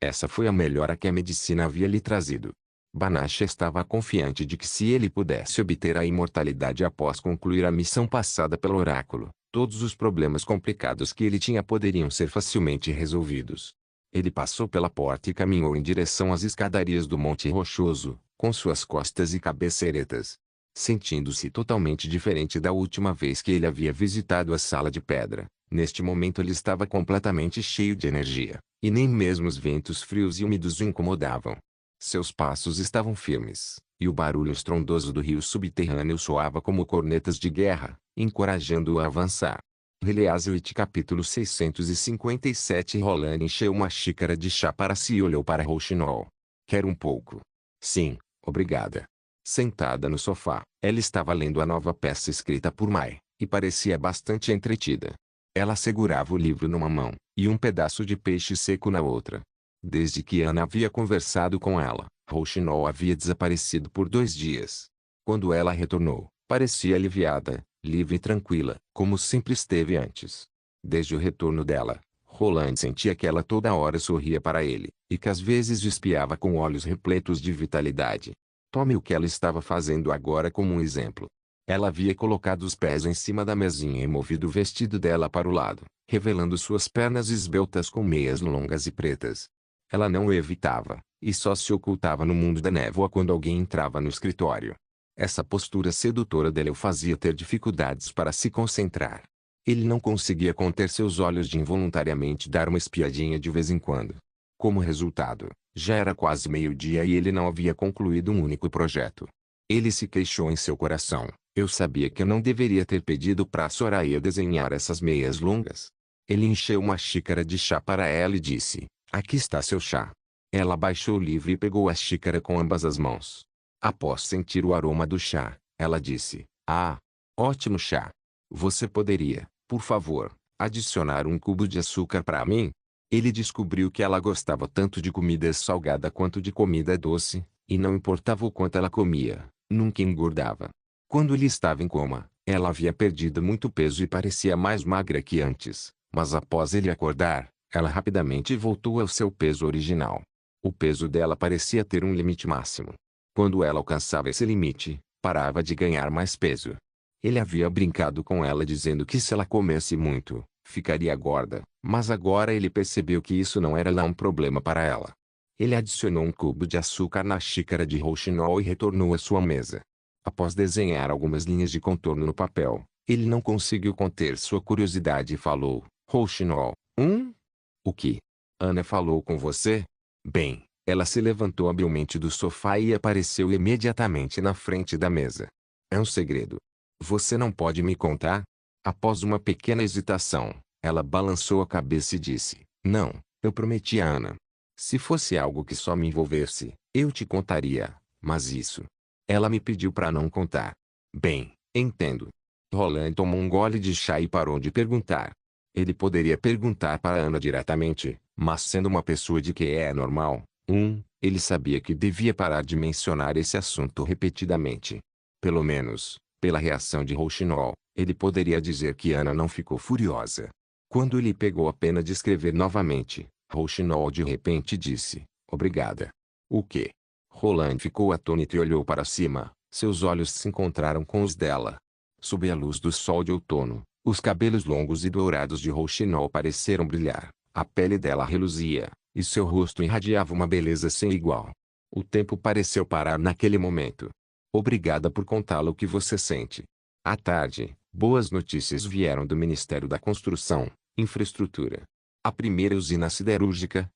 Essa foi a melhora que a medicina havia lhe trazido. Banashee estava confiante de que se ele pudesse obter a imortalidade após concluir a missão passada pelo oráculo, todos os problemas complicados que ele tinha poderiam ser facilmente resolvidos. Ele passou pela porta e caminhou em direção às escadarias do Monte Rochoso, com suas costas e cabeça eretas. Sentindo-se totalmente diferente da última vez que ele havia visitado a Sala de Pedra, neste momento ele estava completamente cheio de energia, e nem mesmo os ventos frios e úmidos o incomodavam. Seus passos estavam firmes, e o barulho estrondoso do rio subterrâneo soava como cornetas de guerra, encorajando-o a avançar. Release capítulo 657. Roland encheu uma xícara de chá para si e olhou para Rouxinol. Quer um pouco? Sim, obrigada. Sentada no sofá, ela estava lendo a nova peça escrita por Mai, e parecia bastante entretida. Ela segurava o livro numa mão, e um pedaço de peixe seco na outra. Desde que Ana havia conversado com ela, Rouxinol havia desaparecido por 2 dias. Quando ela retornou, parecia aliviada, livre e tranquila, como sempre esteve antes. Desde o retorno dela, Roland sentia que ela toda hora sorria para ele, e que às vezes o espiava com olhos repletos de vitalidade. Tome o que ela estava fazendo agora como um exemplo. Ela havia colocado os pés em cima da mesinha e movido o vestido dela para o lado, revelando suas pernas esbeltas com meias longas e pretas. Ela não o evitava, e só se ocultava no mundo da névoa quando alguém entrava no escritório. Essa postura sedutora dele o fazia ter dificuldades para se concentrar. Ele não conseguia conter seus olhos de involuntariamente dar uma espiadinha de vez em quando. Como resultado, já era quase meio-dia e ele não havia concluído um único projeto. Ele se queixou em seu coração: eu sabia que eu não deveria ter pedido para a Soraya desenhar essas meias longas. Ele encheu uma xícara de chá para ela e disse: aqui está seu chá. Ela baixou o livro e pegou a xícara com ambas as mãos. Após sentir o aroma do chá, ela disse: ah, ótimo chá. Você poderia, por favor, adicionar um cubo de açúcar para mim? Ele descobriu que ela gostava tanto de comida salgada quanto de comida doce, e não importava o quanto ela comia, nunca engordava. Quando ele estava em coma, ela havia perdido muito peso e parecia mais magra que antes, mas após ele acordar, ela rapidamente voltou ao seu peso original. O peso dela parecia ter um limite máximo. Quando ela alcançava esse limite, parava de ganhar mais peso. Ele havia brincado com ela dizendo que se ela comesse muito, ficaria gorda, mas agora ele percebeu que isso não era lá um problema para ela. Ele adicionou um cubo de açúcar na xícara de rouxinol e retornou à sua mesa. Após desenhar algumas linhas de contorno no papel, ele não conseguiu conter sua curiosidade e falou: rouxinol, o que? Ana falou com você? Bem, ela se levantou habilmente do sofá e apareceu imediatamente na frente da mesa. É um segredo. Você não pode me contar? Após uma pequena hesitação, ela balançou a cabeça e disse: não, eu prometi a Ana. Se fosse algo que só me envolvesse, eu te contaria, mas isso. Ela me pediu para não contar. Bem, entendo. Roland tomou um gole de chá e parou de perguntar. Ele poderia perguntar para Ana diretamente, mas sendo uma pessoa de que é normal, ele sabia que devia parar de mencionar esse assunto repetidamente. Pelo menos, pela reação de rouxinol, ele poderia dizer que Ana não ficou furiosa. Quando ele pegou a pena de escrever novamente, rouxinol de repente disse: obrigada. O quê? Roland ficou atônito e olhou para cima. Seus olhos se encontraram com os dela. Sob a luz do sol de outono, os cabelos longos e dourados de rouxinol pareceram brilhar. A pele dela reluzia, e seu rosto irradiava uma beleza sem igual. O tempo pareceu parar naquele momento. Obrigada por contá-lo o que você sente. À tarde, boas notícias vieram do Ministério da Construção, Infraestrutura. A primeira usina siderúrgica,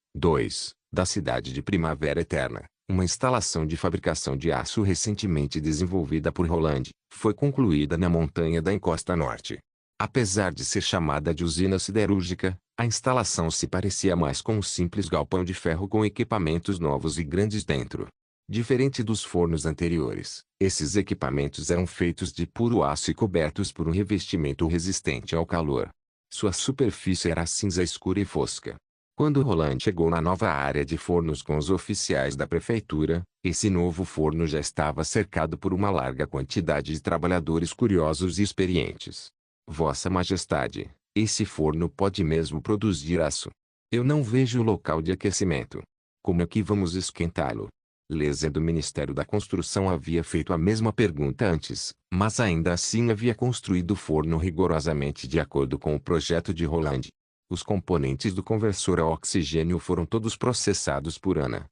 da cidade de Primavera Eterna, uma instalação de fabricação de aço recentemente desenvolvida por Roland, foi concluída na montanha da encosta norte. Apesar de ser chamada de usina siderúrgica, a instalação se parecia mais com um simples galpão de ferro com equipamentos novos e grandes dentro. Diferente dos fornos anteriores, esses equipamentos eram feitos de puro aço e cobertos por um revestimento resistente ao calor. Sua superfície era cinza escura e fosca. Quando Roland chegou na nova área de fornos com os oficiais da prefeitura, esse novo forno já estava cercado por uma larga quantidade de trabalhadores curiosos e experientes. Vossa Majestade, esse forno pode mesmo produzir aço. Eu não vejo o local de aquecimento. Como é que vamos esquentá-lo? Leza do Ministério da Construção havia feito a mesma pergunta antes, mas ainda assim havia construído o forno rigorosamente de acordo com o projeto de Roland. Os componentes do conversor a oxigênio foram todos processados por Ana.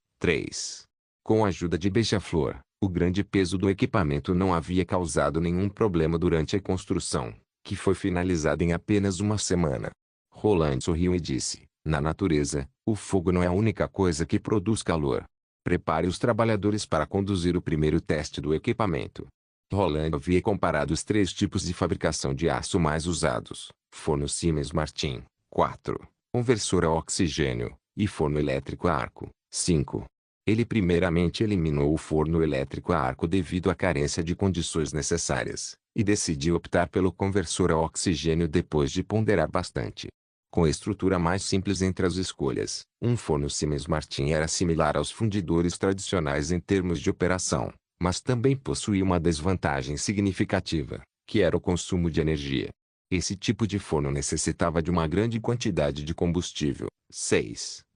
Com a ajuda de Beija-Flor, o grande peso do equipamento não havia causado nenhum problema durante a construção, que foi finalizada em apenas uma semana. Roland sorriu e disse: na natureza, o fogo não é a única coisa que produz calor. Prepare os trabalhadores para conduzir o primeiro teste do equipamento. Roland havia comparado os 3 tipos de fabricação de aço mais usados: forno Siemens Martin, 4, conversor a oxigênio, e forno elétrico a arco, 5. Ele primeiramente eliminou o forno elétrico a arco devido à carência de condições necessárias, e decidiu optar pelo conversor a oxigênio depois de ponderar bastante. Com a estrutura mais simples entre as escolhas, um forno Siemens Martin era similar aos fundidores tradicionais em termos de operação, mas também possuía uma desvantagem significativa, que era o consumo de energia. Esse tipo de forno necessitava de uma grande quantidade de combustível,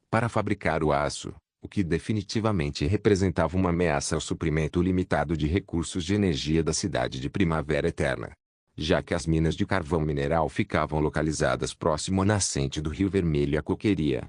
para fabricar o aço, o que definitivamente representava uma ameaça ao suprimento limitado de recursos de energia da cidade de Primavera Eterna. Já que as minas de carvão mineral ficavam localizadas próximo à nascente do Rio Vermelho e a coqueria,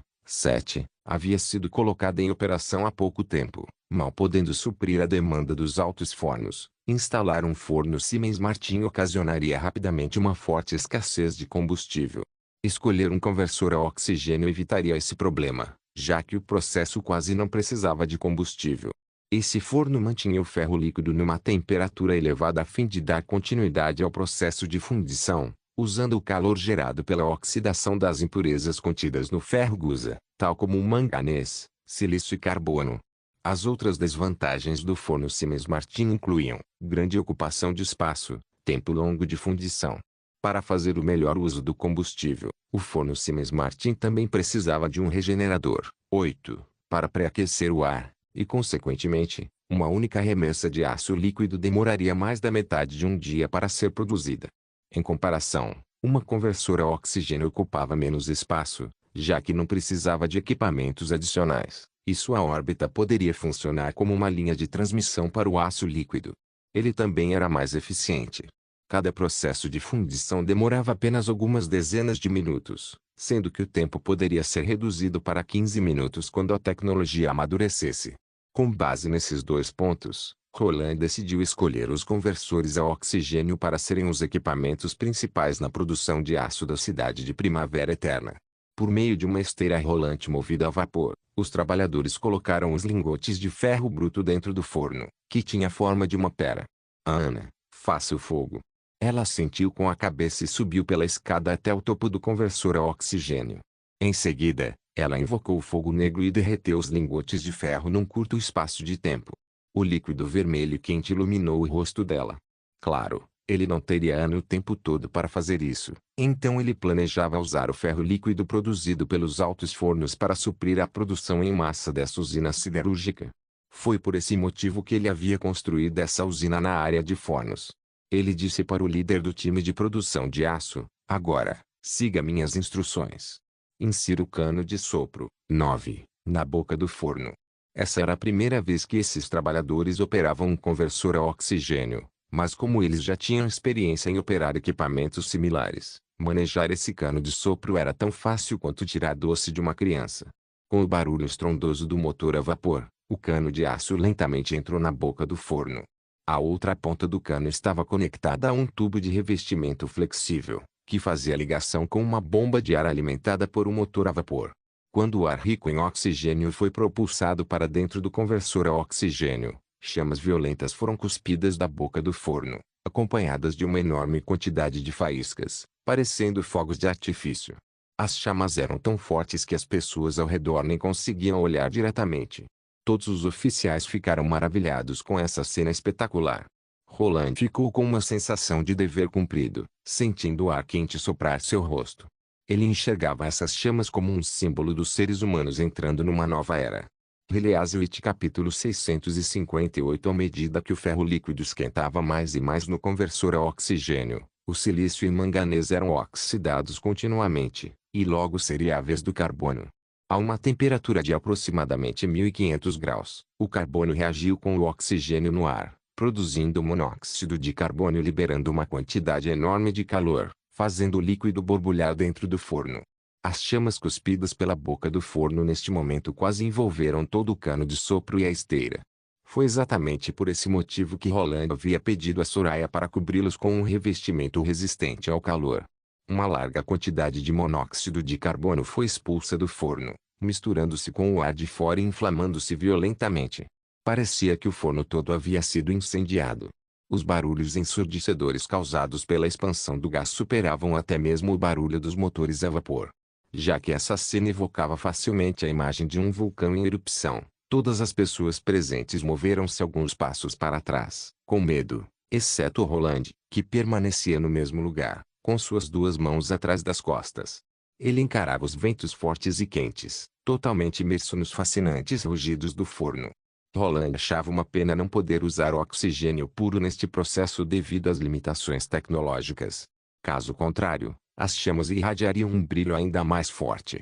Havia sido colocada em operação há pouco tempo, mal podendo suprir a demanda dos altos fornos. Instalar um forno Siemens Martin ocasionaria rapidamente uma forte escassez de combustível. Escolher um conversor a oxigênio evitaria esse problema, já que o processo quase não precisava de combustível. Esse forno mantinha o ferro líquido numa temperatura elevada a fim de dar continuidade ao processo de fundição, usando o calor gerado pela oxidação das impurezas contidas no ferro gusa, tal como o manganês, silício e carbono. As outras desvantagens do forno Siemens Martin incluíam grande ocupação de espaço, tempo longo de fundição. Para fazer o melhor uso do combustível, o forno Siemens Martin também precisava de um regenerador, 8, para pré-aquecer o ar, e consequentemente, uma única remessa de aço líquido demoraria mais da metade de um dia para ser produzida. Em comparação, uma conversora a oxigênio ocupava menos espaço, já que não precisava de equipamentos adicionais, e sua órbita poderia funcionar como uma linha de transmissão para o aço líquido. Ele também era mais eficiente. Cada processo de fundição demorava apenas algumas dezenas de minutos, sendo que o tempo poderia ser reduzido para 15 minutos quando a tecnologia amadurecesse. Com base nesses dois pontos, Roland decidiu escolher os conversores a oxigênio para serem os equipamentos principais na produção de aço da cidade de Primavera Eterna. Por meio de uma esteira rolante movida a vapor, os trabalhadores colocaram os lingotes de ferro bruto dentro do forno, que tinha a forma de uma pera. Ana, faça o fogo. Ela assentiu com a cabeça e subiu pela escada até o topo do conversor a oxigênio. Em seguida, ela invocou o fogo negro e derreteu os lingotes de ferro num curto espaço de tempo. O líquido vermelho quente iluminou o rosto dela. Claro, ele não teria Ana o tempo todo para fazer isso, então ele planejava usar o ferro líquido produzido pelos altos fornos para suprir a produção em massa dessa usina siderúrgica. Foi por esse motivo que ele havia construído essa usina na área de fornos. Ele disse para o líder do time de produção de aço: agora, siga minhas instruções. Insira o cano de sopro, 9, na boca do forno. Essa era a primeira vez que esses trabalhadores operavam um conversor a oxigênio, mas como eles já tinham experiência em operar equipamentos similares, manejar esse cano de sopro era tão fácil quanto tirar doce de uma criança. Com o barulho estrondoso do motor a vapor, o cano de aço lentamente entrou na boca do forno. A outra ponta do cano estava conectada a um tubo de revestimento flexível, que fazia ligação com uma bomba de ar alimentada por um motor a vapor. Quando o ar rico em oxigênio foi propulsado para dentro do conversor a oxigênio, chamas violentas foram cuspidas da boca do forno, acompanhadas de uma enorme quantidade de faíscas, parecendo fogos de artifício. As chamas eram tão fortes que as pessoas ao redor nem conseguiam olhar diretamente. Todos os oficiais ficaram maravilhados com essa cena espetacular. Roland ficou com uma sensação de dever cumprido, sentindo o ar quente soprar seu rosto. Ele enxergava essas chamas como um símbolo dos seres humanos entrando numa nova era. Heleazwit capítulo 658. À medida que o ferro líquido esquentava mais e mais no conversor a oxigênio, o silício e manganês eram oxidados continuamente, e logo seria a vez do carbono. A uma temperatura de aproximadamente 1500 graus, o carbono reagiu com o oxigênio no ar, produzindo monóxido de carbono e liberando uma quantidade enorme de calor, fazendo o líquido borbulhar dentro do forno. As chamas cuspidas pela boca do forno neste momento quase envolveram todo o cano de sopro e a esteira. Foi exatamente por esse motivo que Roland havia pedido a Soraya para cobri-los com um revestimento resistente ao calor. Uma larga quantidade de monóxido de carbono foi expulsa do forno, misturando-se com o ar de fora e inflamando-se violentamente. Parecia que o forno todo havia sido incendiado. Os barulhos ensurdecedores causados pela expansão do gás superavam até mesmo o barulho dos motores a vapor. Já que essa cena evocava facilmente a imagem de um vulcão em erupção, todas as pessoas presentes moveram-se alguns passos para trás, com medo, exceto Roland, que permanecia no mesmo lugar, com suas duas mãos atrás das costas. Ele encarava os ventos fortes e quentes, totalmente imerso nos fascinantes rugidos do forno. Roland achava uma pena não poder usar oxigênio puro neste processo devido às limitações tecnológicas. Caso contrário, as chamas irradiariam um brilho ainda mais forte.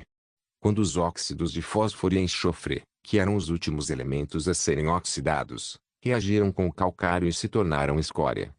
Quando os óxidos de fósforo e enxofre, que eram os últimos elementos a serem oxidados, reagiram com o calcário e se tornaram escória,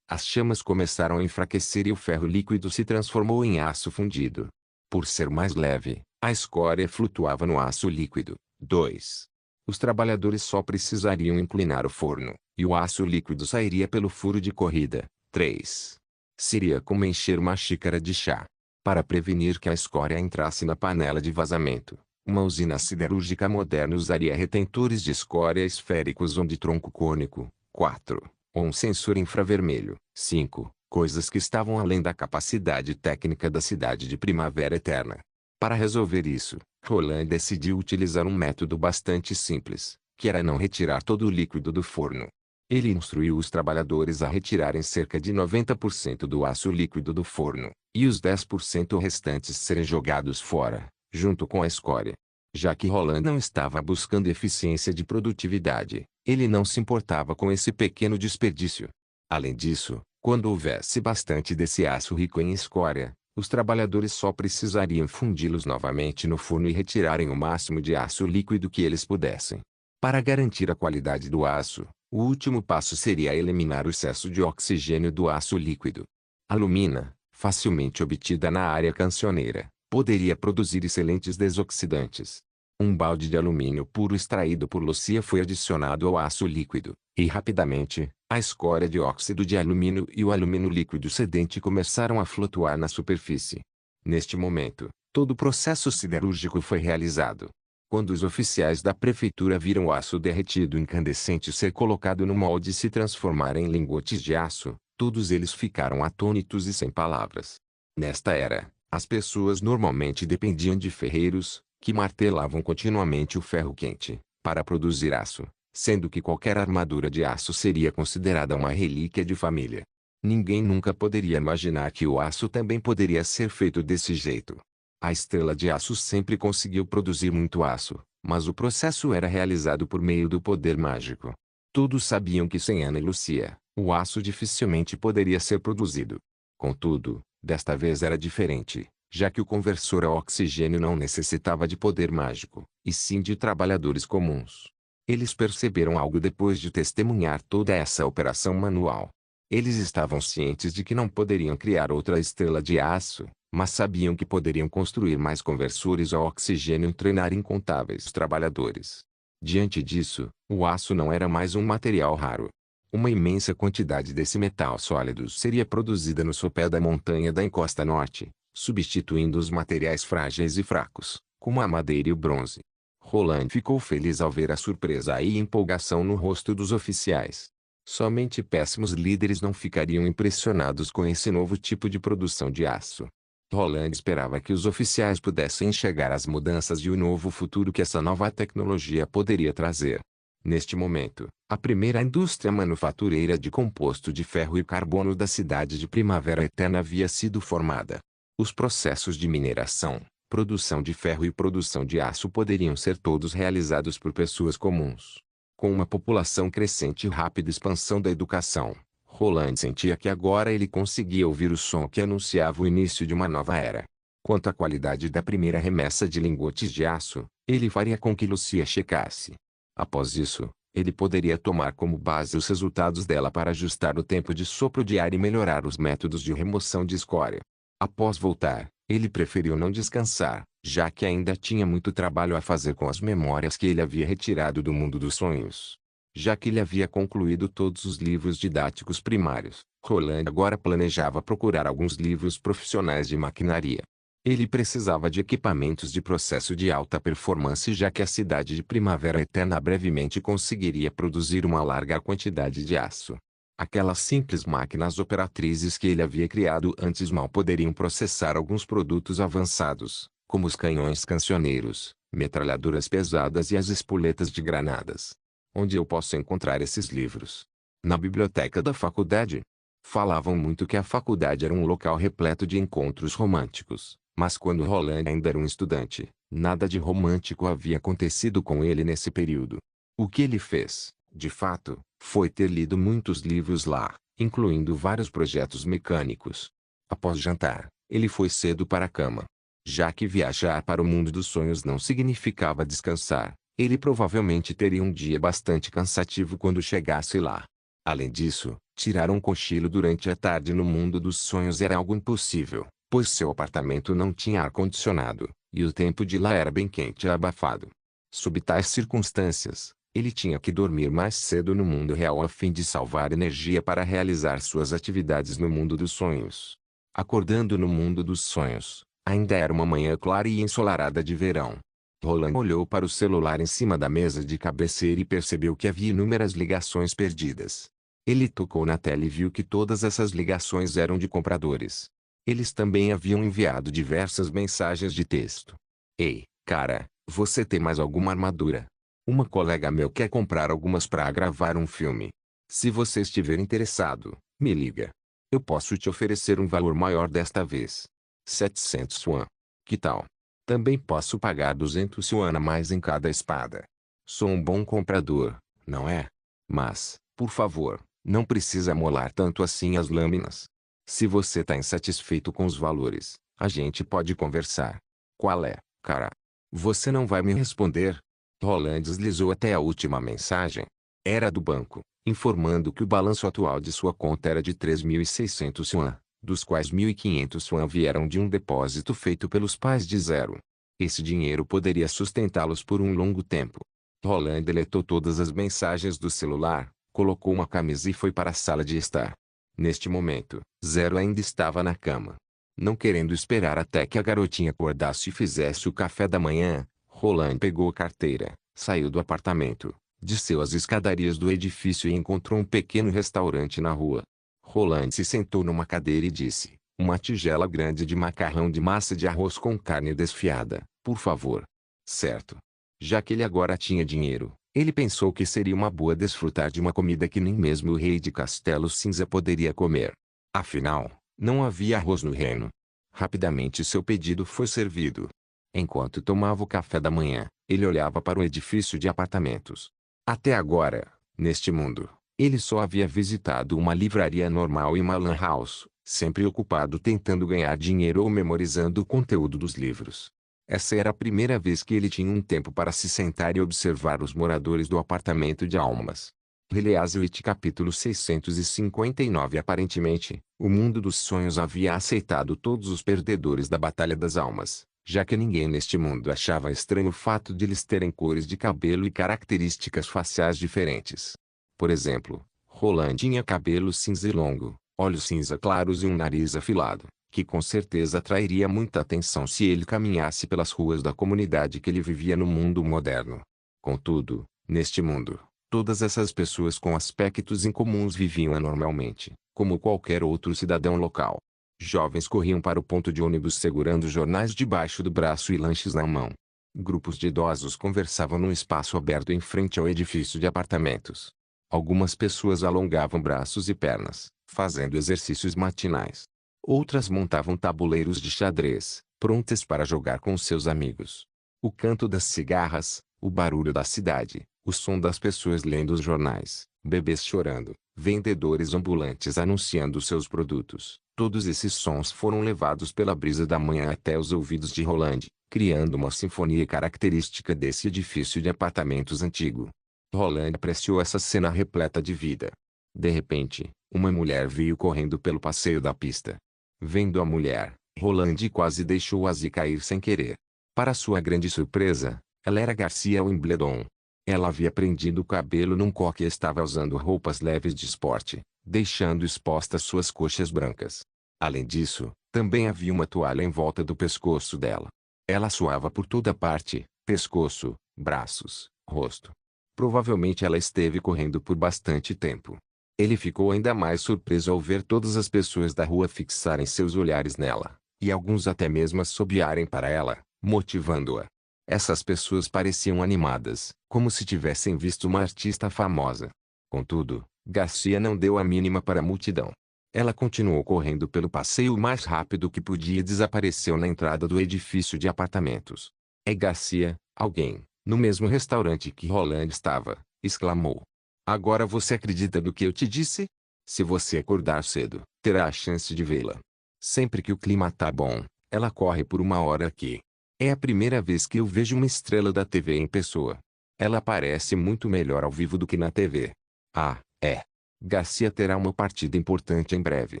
as chamas começaram a enfraquecer e o ferro líquido se transformou em aço fundido. Por ser mais leve, a escória flutuava no aço líquido. 2. Os trabalhadores só precisariam inclinar o forno, e o aço líquido sairia pelo furo de corrida. 3. Seria como encher uma xícara de chá. Para prevenir que a escória entrasse na panela de vazamento, uma usina siderúrgica moderna usaria retentores de escória esféricos ou de tronco cônico. 4. Ou um sensor infravermelho. 5. Coisas que estavam além da capacidade técnica da cidade de Primavera Eterna. Para resolver isso, Roland decidiu utilizar um método bastante simples, que era não retirar todo o líquido do forno. Ele instruiu os trabalhadores a retirarem cerca de 90% do aço líquido do forno, e os 10% restantes serem jogados fora, junto com a escória. Já que Roland não estava buscando eficiência de produtividade, ele não se importava com esse pequeno desperdício. Além disso, quando houvesse bastante desse aço rico em escória, os trabalhadores só precisariam fundi-los novamente no forno e retirarem o máximo de aço líquido que eles pudessem. Para garantir a qualidade do aço, o último passo seria eliminar o excesso de oxigênio do aço líquido. A alumina, facilmente obtida na área cancioneira, poderia produzir excelentes desoxidantes. Um balde de alumínio puro extraído por Lucia foi adicionado ao aço líquido, e rapidamente, a escória de óxido de alumínio e o alumínio líquido sedente começaram a flutuar na superfície. Neste momento, todo o processo siderúrgico foi realizado. Quando os oficiais da prefeitura viram o aço derretido incandescente ser colocado no molde e se transformar em lingotes de aço, todos eles ficaram atônitos e sem palavras. Nesta era, as pessoas normalmente dependiam de ferreiros, que martelavam continuamente o ferro quente, para produzir aço, sendo que qualquer armadura de aço seria considerada uma relíquia de família. Ninguém nunca poderia imaginar que o aço também poderia ser feito desse jeito. A estrela de aço sempre conseguiu produzir muito aço, mas o processo era realizado por meio do poder mágico. Todos sabiam que sem Ana e Lucia, o aço dificilmente poderia ser produzido. Contudo, desta vez era diferente, já que o conversor a oxigênio não necessitava de poder mágico, e sim de trabalhadores comuns. Eles perceberam algo depois de testemunhar toda essa operação manual. Eles estavam cientes de que não poderiam criar outra estrela de aço, mas sabiam que poderiam construir mais conversores a oxigênio e treinar incontáveis trabalhadores. Diante disso, o aço não era mais um material raro. Uma imensa quantidade desse metal sólido seria produzida no sopé da montanha da encosta norte, substituindo os materiais frágeis e fracos, como a madeira e o bronze. Roland ficou feliz ao ver a surpresa e empolgação no rosto dos oficiais. Somente péssimos líderes não ficariam impressionados com esse novo tipo de produção de aço. Roland esperava que os oficiais pudessem enxergar as mudanças e o novo futuro que essa nova tecnologia poderia trazer. Neste momento, a primeira indústria manufatureira de composto de ferro e carbono da cidade de Primavera Eterna havia sido formada. Os processos de mineração, produção de ferro e produção de aço poderiam ser todos realizados por pessoas comuns. Com uma população crescente e rápida expansão da educação, Roland sentia que agora ele conseguia ouvir o som que anunciava o início de uma nova era. Quanto à qualidade da primeira remessa de lingotes de aço, ele faria com que Lucia checasse. Após isso, ele poderia tomar como base os resultados dela para ajustar o tempo de sopro de ar e melhorar os métodos de remoção de escória. Após voltar, ele preferiu não descansar, já que ainda tinha muito trabalho a fazer com as memórias que ele havia retirado do mundo dos sonhos. Já que ele havia concluído todos os livros didáticos primários, Roland agora planejava procurar alguns livros profissionais de maquinaria. Ele precisava de equipamentos de processo de alta performance, já que a cidade de Primavera Eterna brevemente conseguiria produzir uma larga quantidade de aço. Aquelas simples máquinas operatrizes que ele havia criado antes mal poderiam processar alguns produtos avançados, como os canhões cancioneiros, metralhadoras pesadas e as espoletas de granadas. Onde eu posso encontrar esses livros? Na biblioteca da faculdade. Falavam muito que a faculdade era um local repleto de encontros românticos, mas quando Roland ainda era um estudante, nada de romântico havia acontecido com ele nesse período. O que ele fez, de fato, foi ter lido muitos livros lá, incluindo vários projetos mecânicos. Após jantar, ele foi cedo para a cama. Já que viajar para o mundo dos sonhos não significava descansar, ele provavelmente teria um dia bastante cansativo quando chegasse lá. Além disso, tirar um cochilo durante a tarde no mundo dos sonhos era algo impossível, pois seu apartamento não tinha ar-condicionado, e o tempo de lá era bem quente e abafado. Sob tais circunstâncias, ele tinha que dormir mais cedo no mundo real a fim de salvar energia para realizar suas atividades no mundo dos sonhos. Acordando no mundo dos sonhos, ainda era uma manhã clara e ensolarada de verão. Roland olhou para o celular em cima da mesa de cabeceira e percebeu que havia inúmeras ligações perdidas. Ele tocou na tela e viu que todas essas ligações eram de compradores. Eles também haviam enviado diversas mensagens de texto. Ei, cara, você tem mais alguma armadura? Uma colega meu quer comprar algumas para gravar um filme. Se você estiver interessado, me liga. Eu posso te oferecer um valor maior desta vez. 700 yuan. Que tal? Também posso pagar 200 yuan a mais em cada espada. Sou um bom comprador, não é? Mas, por favor, não precisa molar tanto assim as lâminas. Se você está insatisfeito com os valores, a gente pode conversar. Qual é, cara? Você não vai me responder? Roland deslizou até a última mensagem. Era do banco, informando que o balanço atual de sua conta era de 3.600 yuan, dos quais 1.500 yuan vieram de um depósito feito pelos pais de Zero. Esse dinheiro poderia sustentá-los por um longo tempo. Roland deletou todas as mensagens do celular, colocou uma camisa e foi para a sala de estar. Neste momento, Zero ainda estava na cama. Não querendo esperar até que a garotinha acordasse e fizesse o café da manhã, Roland pegou a carteira, saiu do apartamento, desceu as escadarias do edifício e encontrou um pequeno restaurante na rua. Roland se sentou numa cadeira e disse: uma tigela grande de macarrão de massa de arroz com carne desfiada, por favor. Certo. Já que ele agora tinha dinheiro, ele pensou que seria uma boa desfrutar de uma comida que nem mesmo o rei de Castelo Cinza poderia comer. Afinal, não havia arroz no reino. Rapidamente seu pedido foi servido. Enquanto tomava o café da manhã, ele olhava para o edifício de apartamentos. Até agora, neste mundo, ele só havia visitado uma livraria normal e uma lan house, sempre ocupado tentando ganhar dinheiro ou memorizando o conteúdo dos livros. Essa era a primeira vez que ele tinha um tempo para se sentar e observar os moradores do apartamento de almas. Heleazwit capítulo 659. Aparentemente, o mundo dos sonhos havia aceitado todos os perdedores da Batalha das Almas, já que ninguém neste mundo achava estranho o fato de eles terem cores de cabelo e características faciais diferentes. Por exemplo, Roland tinha cabelo cinza e longo, olhos cinza claros e um nariz afilado, que com certeza atrairia muita atenção se ele caminhasse pelas ruas da comunidade que ele vivia no mundo moderno. Contudo, neste mundo, todas essas pessoas com aspectos incomuns viviam anormalmente, como qualquer outro cidadão local. Jovens corriam para o ponto de ônibus segurando jornais debaixo do braço e lanches na mão. Grupos de idosos conversavam num espaço aberto em frente ao edifício de apartamentos. Algumas pessoas alongavam braços e pernas, fazendo exercícios matinais. Outras montavam tabuleiros de xadrez, prontas para jogar com seus amigos. O canto das cigarras, o barulho da cidade, o som das pessoas lendo os jornais, bebês chorando, vendedores ambulantes anunciando seus produtos. Todos esses sons foram levados pela brisa da manhã até os ouvidos de Roland, criando uma sinfonia característica desse edifício de apartamentos antigo. Roland apreciou essa cena repleta de vida. De repente, uma mulher veio correndo pelo passeio da pista. Vendo a mulher, Roland quase deixou Azzy cair sem querer. Para sua grande surpresa, ela era Garcia Wimbledon. Ela havia prendido o cabelo num coque e estava usando roupas leves de esporte, deixando expostas suas coxas brancas. Além disso, também havia uma toalha em volta do pescoço dela. Ela suava por toda parte, pescoço, braços, rosto. Provavelmente ela esteve correndo por bastante tempo. Ele ficou ainda mais surpreso ao ver todas as pessoas da rua fixarem seus olhares nela, e alguns até mesmo assobiarem para ela, motivando-a. Essas pessoas pareciam animadas, como se tivessem visto uma artista famosa. Contudo, Garcia não deu a mínima para a multidão. Ela continuou correndo pelo passeio o mais rápido que podia e desapareceu na entrada do edifício de apartamentos. É Garcia, alguém, no mesmo restaurante que Roland estava, exclamou. Agora você acredita no que eu te disse? Se você acordar cedo, terá a chance de vê-la. Sempre que o clima tá bom, ela corre por uma hora aqui. É a primeira vez que eu vejo uma estrela da TV em pessoa. Ela parece muito melhor ao vivo do que na TV. Ah, é. Garcia terá uma partida importante em breve.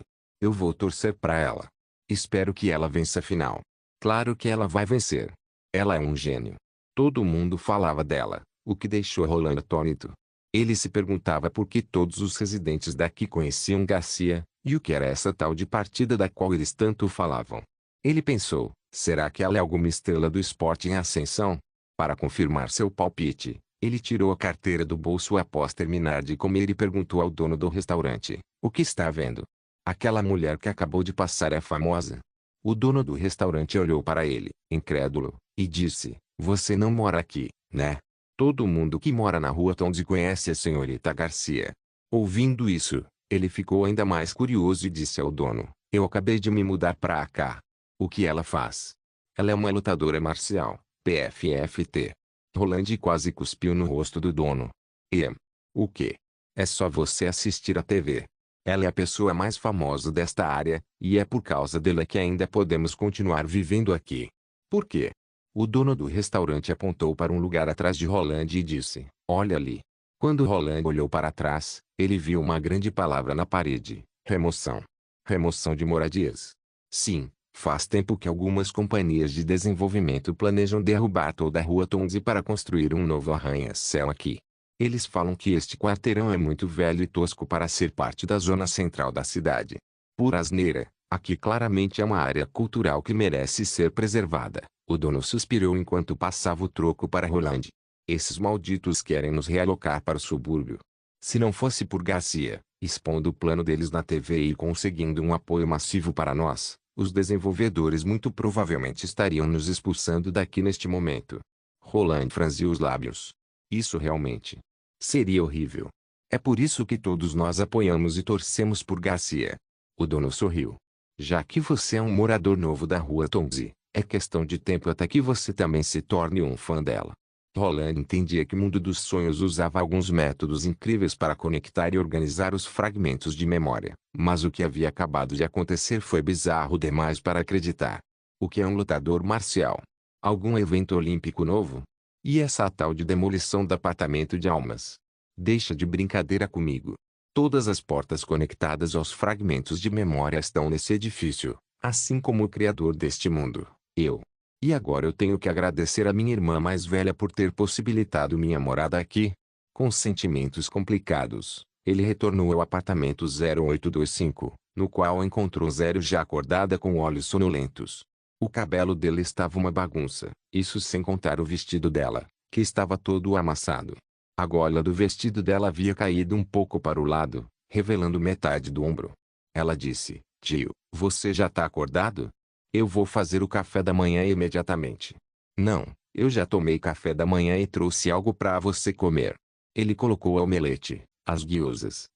Eu vou torcer para ela. Espero que ela vença afinal. Claro que ela vai vencer. Ela é um gênio. Todo mundo falava dela, o que deixou Roland atônito. Ele se perguntava por que todos os residentes daqui conheciam Garcia, e o que era essa tal de partida da qual eles tanto falavam. Ele pensou, será que ela é alguma estrela do esporte em ascensão? Para confirmar seu palpite, ele tirou a carteira do bolso após terminar de comer e perguntou ao dono do restaurante, o que está vendo? Aquela mulher que acabou de passar é famosa? O dono do restaurante olhou para ele, incrédulo, e disse, você não mora aqui, né? Todo mundo que mora na rua Tonzi conhece a senhorita Garcia. Ouvindo isso, ele ficou ainda mais curioso e disse ao dono, eu acabei de me mudar para cá. O que ela faz? Ela é uma lutadora marcial, PFFT. Roland quase cuspiu no rosto do dono. O quê? É só você assistir à TV. Ela é a pessoa mais famosa desta área, e é por causa dela que ainda podemos continuar vivendo aqui. Por quê? O dono do restaurante apontou para um lugar atrás de Roland e disse, olha ali. Quando Roland olhou para trás, ele viu uma grande palavra na parede, remoção. Remoção de moradias. Sim, faz tempo que algumas companhias de desenvolvimento planejam derrubar toda a rua Tonzi para construir um novo arranha-céu aqui. Eles falam que este quarteirão é muito velho e tosco para ser parte da zona central da cidade. Por asneira, aqui claramente é uma área cultural que merece ser preservada. O dono suspirou enquanto passava o troco para Roland. Esses malditos querem nos realocar para o subúrbio. Se não fosse por Garcia, expondo o plano deles na TV e conseguindo um apoio massivo para nós, os desenvolvedores muito provavelmente estariam nos expulsando daqui neste momento. Roland franziu os lábios. Isso realmente seria horrível. É por isso que todos nós apoiamos e torcemos por Garcia. O dono sorriu. Já que você é um morador novo da rua Tonzi, é questão de tempo até que você também se torne um fã dela. Roland entendia que o mundo dos sonhos usava alguns métodos incríveis para conectar e organizar os fragmentos de memória, mas o que havia acabado de acontecer foi bizarro demais para acreditar. O que é um lutador marcial? Algum evento olímpico novo? E essa tal de demolição do apartamento de almas? Deixa de brincadeira comigo. Todas as portas conectadas aos fragmentos de memória estão nesse edifício, assim como o criador deste mundo, eu. E agora eu tenho que agradecer a minha irmã mais velha por ter possibilitado minha morada aqui. Com sentimentos complicados, ele retornou ao apartamento 0825, no qual encontrou Zero já acordada com olhos sonolentos. O cabelo dele estava uma bagunça, isso sem contar o vestido dela, que estava todo amassado. A gola do vestido dela havia caído um pouco para o lado, revelando metade do ombro. Ela disse, tio, você já está acordado? Eu vou fazer o café da manhã imediatamente. Não, eu já tomei café da manhã e trouxe algo para você comer. Ele colocou a omelete, as guiosas,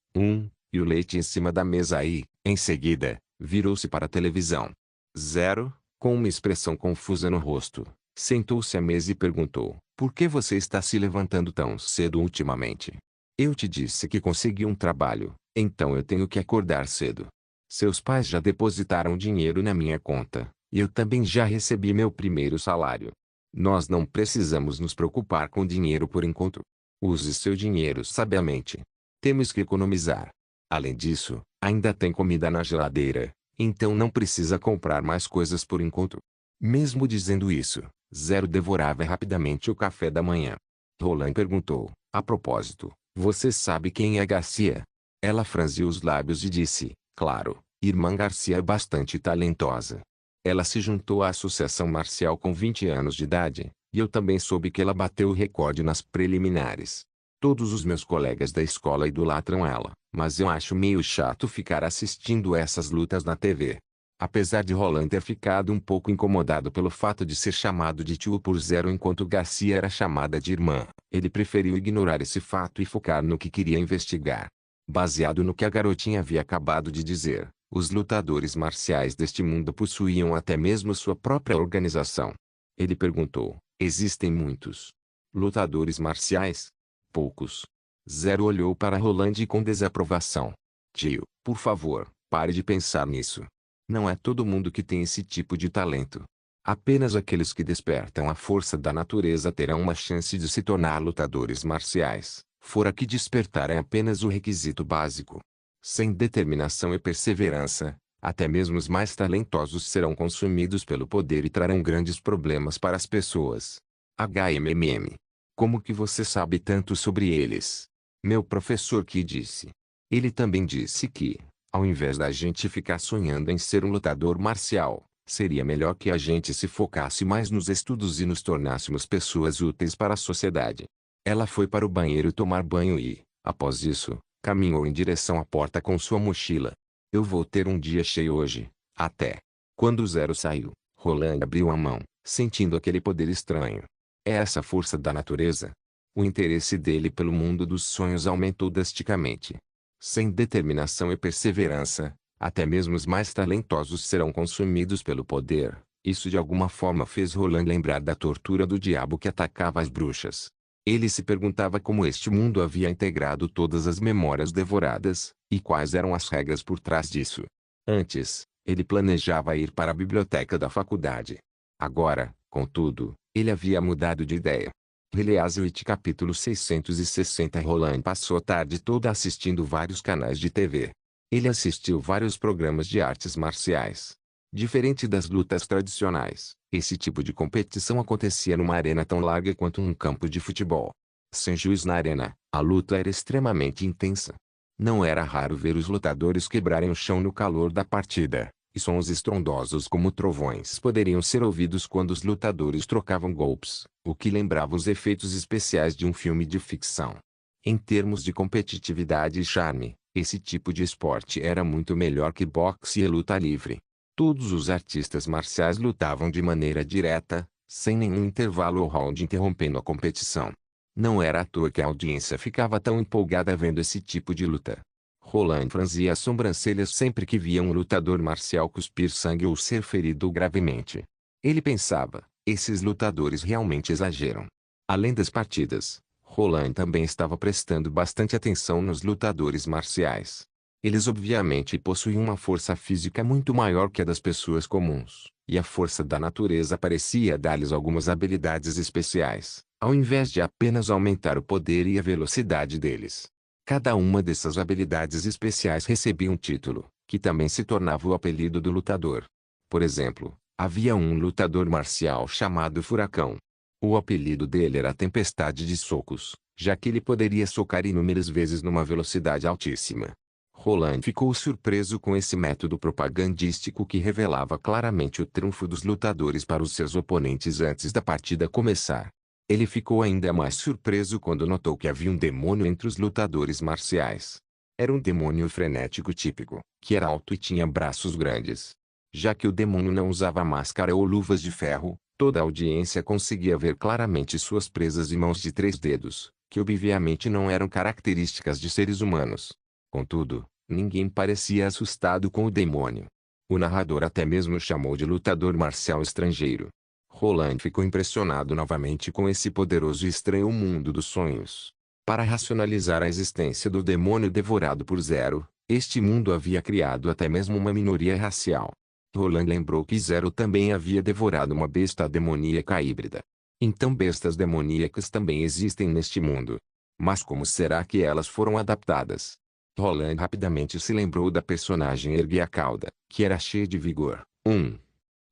e o leite em cima da mesa e, em seguida, virou-se para a televisão. Zero, com uma expressão confusa no rosto, sentou-se à mesa e perguntou, por que você está se levantando tão cedo ultimamente? Eu te disse que consegui um trabalho, então eu tenho que acordar cedo. Seus pais já depositaram dinheiro na minha conta, e eu também já recebi meu primeiro salário. Nós não precisamos nos preocupar com dinheiro por enquanto. Use seu dinheiro sabiamente. Temos que economizar. Além disso, ainda tem comida na geladeira, então não precisa comprar mais coisas por enquanto. Mesmo dizendo isso, Zero devorava rapidamente o café da manhã. Roland perguntou, a propósito, você sabe quem é Garcia? Ela franziu os lábios e disse, claro, irmã Garcia é bastante talentosa. Ela se juntou à associação marcial com 20 anos de idade, e eu também soube que ela bateu o recorde nas preliminares. Todos os meus colegas da escola idolatram ela, mas eu acho meio chato ficar assistindo essas lutas na TV. Apesar de Roland ter ficado um pouco incomodado pelo fato de ser chamado de tio por Zero enquanto Garcia era chamada de irmã, ele preferiu ignorar esse fato e focar no que queria investigar. Baseado no que a garotinha havia acabado de dizer, os lutadores marciais deste mundo possuíam até mesmo sua própria organização. Ele perguntou, existem muitos lutadores marciais? Poucos. Zero olhou para Roland com desaprovação. Tio, por favor, pare de pensar nisso. Não é todo mundo que tem esse tipo de talento. Apenas aqueles que despertam a força da natureza terão uma chance de se tornar lutadores marciais. Fora que despertar é apenas o requisito básico. Sem determinação e perseverança, Até mesmo os mais talentosos serão consumidos pelo poder e trarão grandes problemas para as pessoas. HMM. Como que você sabe tanto sobre eles? Meu professor que disse. Ele também disse que, ao invés da gente ficar sonhando em ser um lutador marcial, seria melhor que a gente se focasse mais nos estudos e nos tornássemos pessoas úteis para a sociedade. Ela foi para o banheiro tomar banho e, após isso, caminhou em direção à porta com sua mochila. Eu vou ter um dia cheio hoje. Até. Quando o Zero saiu, Roland abriu a mão, sentindo aquele poder estranho. É essa força da natureza. O interesse dele pelo mundo dos sonhos aumentou drasticamente. Sem determinação e perseverança, até mesmo os mais talentosos serão consumidos pelo poder. Isso de alguma forma fez Roland lembrar da tortura do diabo que atacava as bruxas. Ele se perguntava como este mundo havia integrado todas as memórias devoradas, e quais eram as regras por trás disso. Antes, ele planejava ir para a biblioteca da faculdade. Agora, contudo, ele havia mudado de ideia. Reliazwit capítulo 660. Roland passou a tarde toda assistindo vários canais de TV. Ele assistiu vários programas de artes marciais. Diferente das lutas tradicionais, esse tipo de competição acontecia numa arena tão larga quanto um campo de futebol. Sem juiz na arena, a luta era extremamente intensa. Não era raro ver os lutadores quebrarem o chão no calor da partida, e sons estrondosos como trovões poderiam ser ouvidos quando os lutadores trocavam golpes, o que lembrava os efeitos especiais de um filme de ficção. Em termos de competitividade e charme, esse tipo de esporte era muito melhor que boxe e luta livre. Todos os artistas marciais lutavam de maneira direta, sem nenhum intervalo ou round interrompendo a competição. Não era à toa que a audiência ficava tão empolgada vendo esse tipo de luta. Roland franzia as sobrancelhas sempre que via um lutador marcial cuspir sangue ou ser ferido gravemente. Ele pensava, esses lutadores realmente exageram. Além das partidas, Roland também estava prestando bastante atenção nos lutadores marciais. Eles obviamente possuíam uma força física muito maior que a das pessoas comuns, e a força da natureza parecia dar-lhes algumas habilidades especiais, ao invés de apenas aumentar o poder e a velocidade deles. Cada uma dessas habilidades especiais recebia um título, que também se tornava o apelido do lutador. Por exemplo, havia um lutador marcial chamado Furacão. O apelido dele era Tempestade de Socos, já que ele poderia socar inúmeras vezes numa velocidade altíssima. Roland ficou surpreso com esse método propagandístico que revelava claramente o triunfo dos lutadores para os seus oponentes antes da partida começar. Ele ficou ainda mais surpreso quando notou que havia um demônio entre os lutadores marciais. Era um demônio frenético típico, que era alto e tinha braços grandes. Já que o demônio não usava máscara ou luvas de ferro, toda a audiência conseguia ver claramente suas presas e mãos de 3 dedos, que obviamente não eram características de seres humanos. Contudo, ninguém parecia assustado com o demônio. O narrador até mesmo chamou de lutador marcial estrangeiro. Roland ficou impressionado novamente com esse poderoso e estranho mundo dos sonhos. Para racionalizar a existência do demônio devorado por Zero, este mundo havia criado até mesmo uma minoria racial. Roland lembrou que Zero também havia devorado uma besta demoníaca híbrida. Então bestas demoníacas também existem neste mundo. Mas como será que elas foram adaptadas? Roland rapidamente se lembrou da personagem Ergue a Cauda, que era cheia de vigor.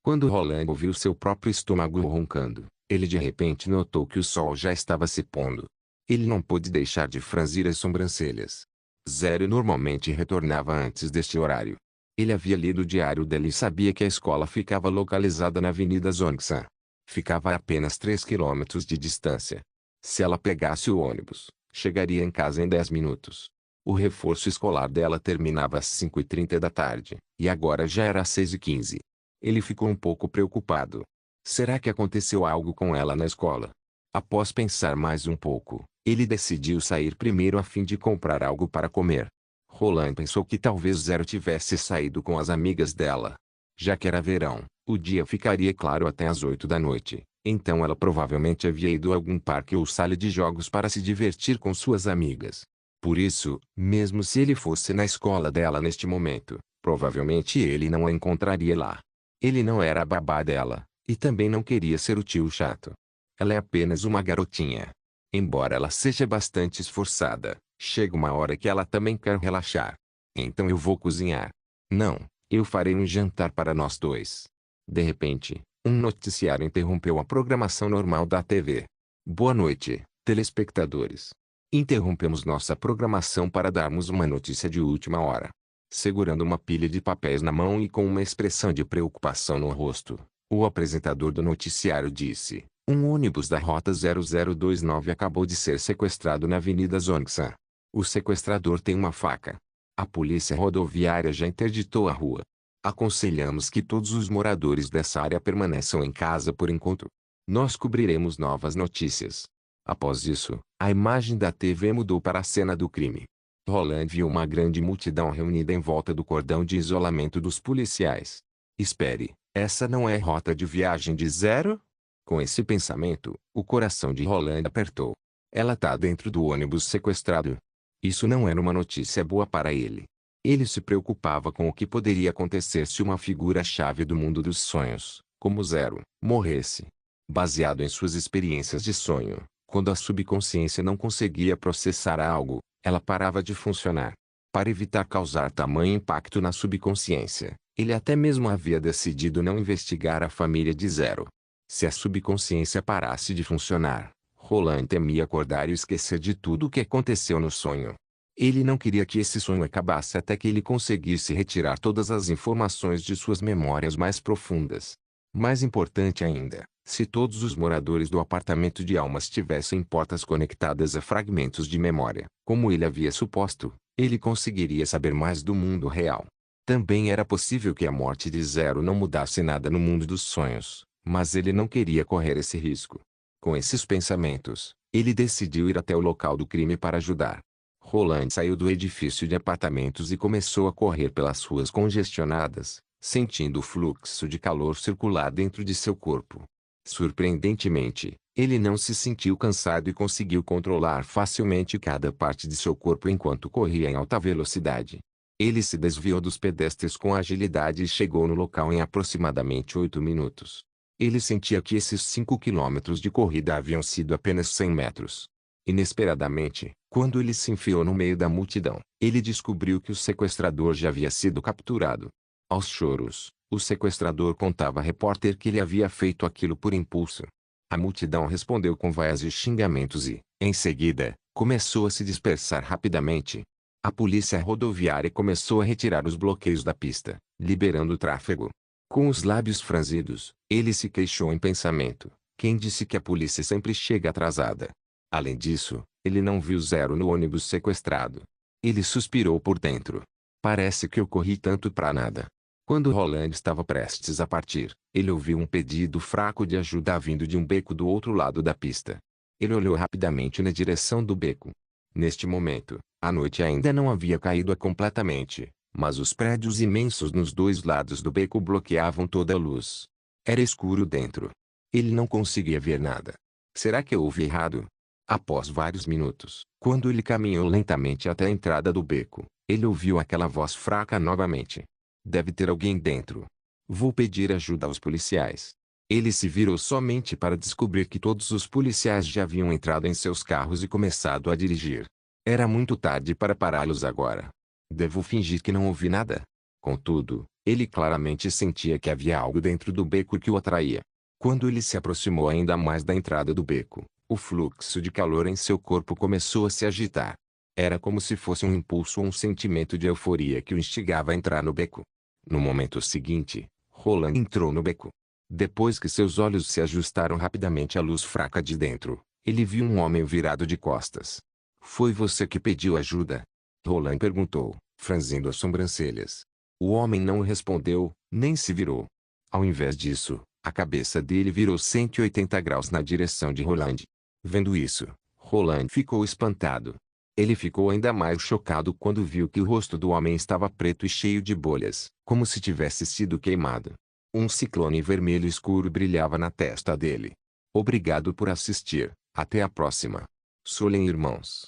Quando Roland ouviu seu próprio estômago roncando, ele de repente notou que o sol já estava se pondo. Ele não pôde deixar de franzir as sobrancelhas. Zero normalmente retornava antes deste horário. Ele havia lido o diário dele e sabia que a escola ficava localizada na Avenida Zongsan. Ficava a apenas 3 quilômetros de distância. Se ela pegasse o ônibus, chegaria em casa em 10 minutos. O reforço escolar dela terminava às 5h30 da tarde, e agora já era às 6h15. Ele ficou um pouco preocupado. Será que aconteceu algo com ela na escola? Após pensar mais um pouco, ele decidiu sair primeiro a fim de comprar algo para comer. Roland pensou que talvez Zero tivesse saído com as amigas dela. Já que era verão, o dia ficaria claro até às 8 da noite, então ela provavelmente havia ido a algum parque ou sala de jogos para se divertir com suas amigas. Por isso, mesmo se ele fosse na escola dela neste momento, provavelmente ele não a encontraria lá. Ele não era a babá dela, e também não queria ser o tio chato. Ela é apenas uma garotinha. Embora ela seja bastante esforçada, chega uma hora que ela também quer relaxar. Então eu vou cozinhar. Não, Eu farei um jantar para nós dois. De repente, um noticiário interrompeu a programação normal da TV. Boa noite, telespectadores. Interrompemos nossa programação para darmos uma notícia de última hora. Segurando uma pilha de papéis na mão e com uma expressão de preocupação no rosto, o apresentador do noticiário disse: um ônibus da Rota 0029 acabou de ser sequestrado na Avenida Zongsan. O sequestrador tem uma faca. A polícia rodoviária já interditou a rua. Aconselhamos que todos os moradores dessa área permaneçam em casa por enquanto. Nós cobriremos novas notícias. Após isso, a imagem da TV mudou para a cena do crime. Roland viu uma grande multidão reunida em volta do cordão de isolamento dos policiais. Espere, essa não é rota de viagem de Zero? Com esse pensamento, o coração de Roland apertou. Ela tá dentro do ônibus sequestrado. Isso não era uma notícia boa para ele. Ele se preocupava com o que poderia acontecer se uma figura-chave do mundo dos sonhos, como Zero, morresse. Baseado em suas experiências de sonho, quando a subconsciência não conseguia processar algo, ela parava de funcionar. Para evitar causar tamanho impacto na subconsciência, ele até mesmo havia decidido não investigar a família de Zero. Se a subconsciência parasse de funcionar, Roland temia acordar e esquecer de tudo o que aconteceu no sonho. Ele não queria que esse sonho acabasse até que ele conseguisse retirar todas as informações de suas memórias mais profundas. Mais importante ainda, se todos os moradores do apartamento de almas tivessem portas conectadas a fragmentos de memória, como ele havia suposto, ele conseguiria saber mais do mundo real. Também era possível que a morte de Zero não mudasse nada no mundo dos sonhos, mas ele não queria correr esse risco. Com esses pensamentos, ele decidiu ir até o local do crime para ajudar. Roland saiu do edifício de apartamentos e começou a correr pelas ruas congestionadas, sentindo o fluxo de calor circular dentro de seu corpo. Surpreendentemente, ele não se sentiu cansado e conseguiu controlar facilmente cada parte de seu corpo enquanto corria em alta velocidade. Ele se desviou dos pedestres com agilidade e chegou no local em aproximadamente 8 minutos. Ele sentia que esses 5 quilômetros de corrida haviam sido apenas 100 metros. Inesperadamente, quando ele se enfiou no meio da multidão, ele descobriu que o sequestrador já havia sido capturado. Aos choros, o sequestrador contava ao repórter que ele havia feito aquilo por impulso. A multidão respondeu com vaias e xingamentos e, em seguida, começou a se dispersar rapidamente. A polícia rodoviária começou a retirar os bloqueios da pista, liberando o tráfego. Com os lábios franzidos, ele se queixou em pensamento: quem disse que a polícia sempre chega atrasada? Além disso, ele não viu Zero no ônibus sequestrado. Ele suspirou por dentro. Parece que eu corri tanto pra nada. Quando Roland estava prestes a partir, ele ouviu um pedido fraco de ajuda vindo de um beco do outro lado da pista. Ele olhou rapidamente na direção do beco. Neste momento, a noite ainda não havia caído completamente, mas os prédios imensos nos dois lados do beco bloqueavam toda a luz. Era escuro dentro. Ele não conseguia ver nada. Será que eu ouvi errado? Após vários minutos, quando ele caminhou lentamente até a entrada do beco, ele ouviu aquela voz fraca novamente. Deve ter alguém dentro. Vou pedir ajuda aos policiais. Ele se virou somente para descobrir que todos os policiais já haviam entrado em seus carros e começado a dirigir. Era muito tarde para pará-los agora. Devo fingir que não ouvi nada? Contudo, ele claramente sentia que havia algo dentro do beco que o atraía. Quando ele se aproximou ainda mais da entrada do beco, o fluxo de calor em seu corpo começou a se agitar. Era como se fosse um impulso ou um sentimento de euforia que o instigava a entrar no beco. No momento seguinte, Roland entrou no beco. Depois que seus olhos se ajustaram rapidamente à luz fraca de dentro, ele viu um homem virado de costas. Foi você que pediu ajuda? Roland perguntou, franzindo as sobrancelhas. O homem não respondeu, nem se virou. Ao invés disso, a cabeça dele virou 180 graus na direção de Roland. Vendo isso, Roland ficou espantado. Ele ficou ainda mais chocado quando viu que o rosto do homem estava preto e cheio de bolhas, como se tivesse sido queimado. Um ciclone vermelho escuro brilhava na testa dele. Obrigado por assistir. Até a próxima. Solen Irmãos.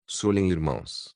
Solen Irmãos.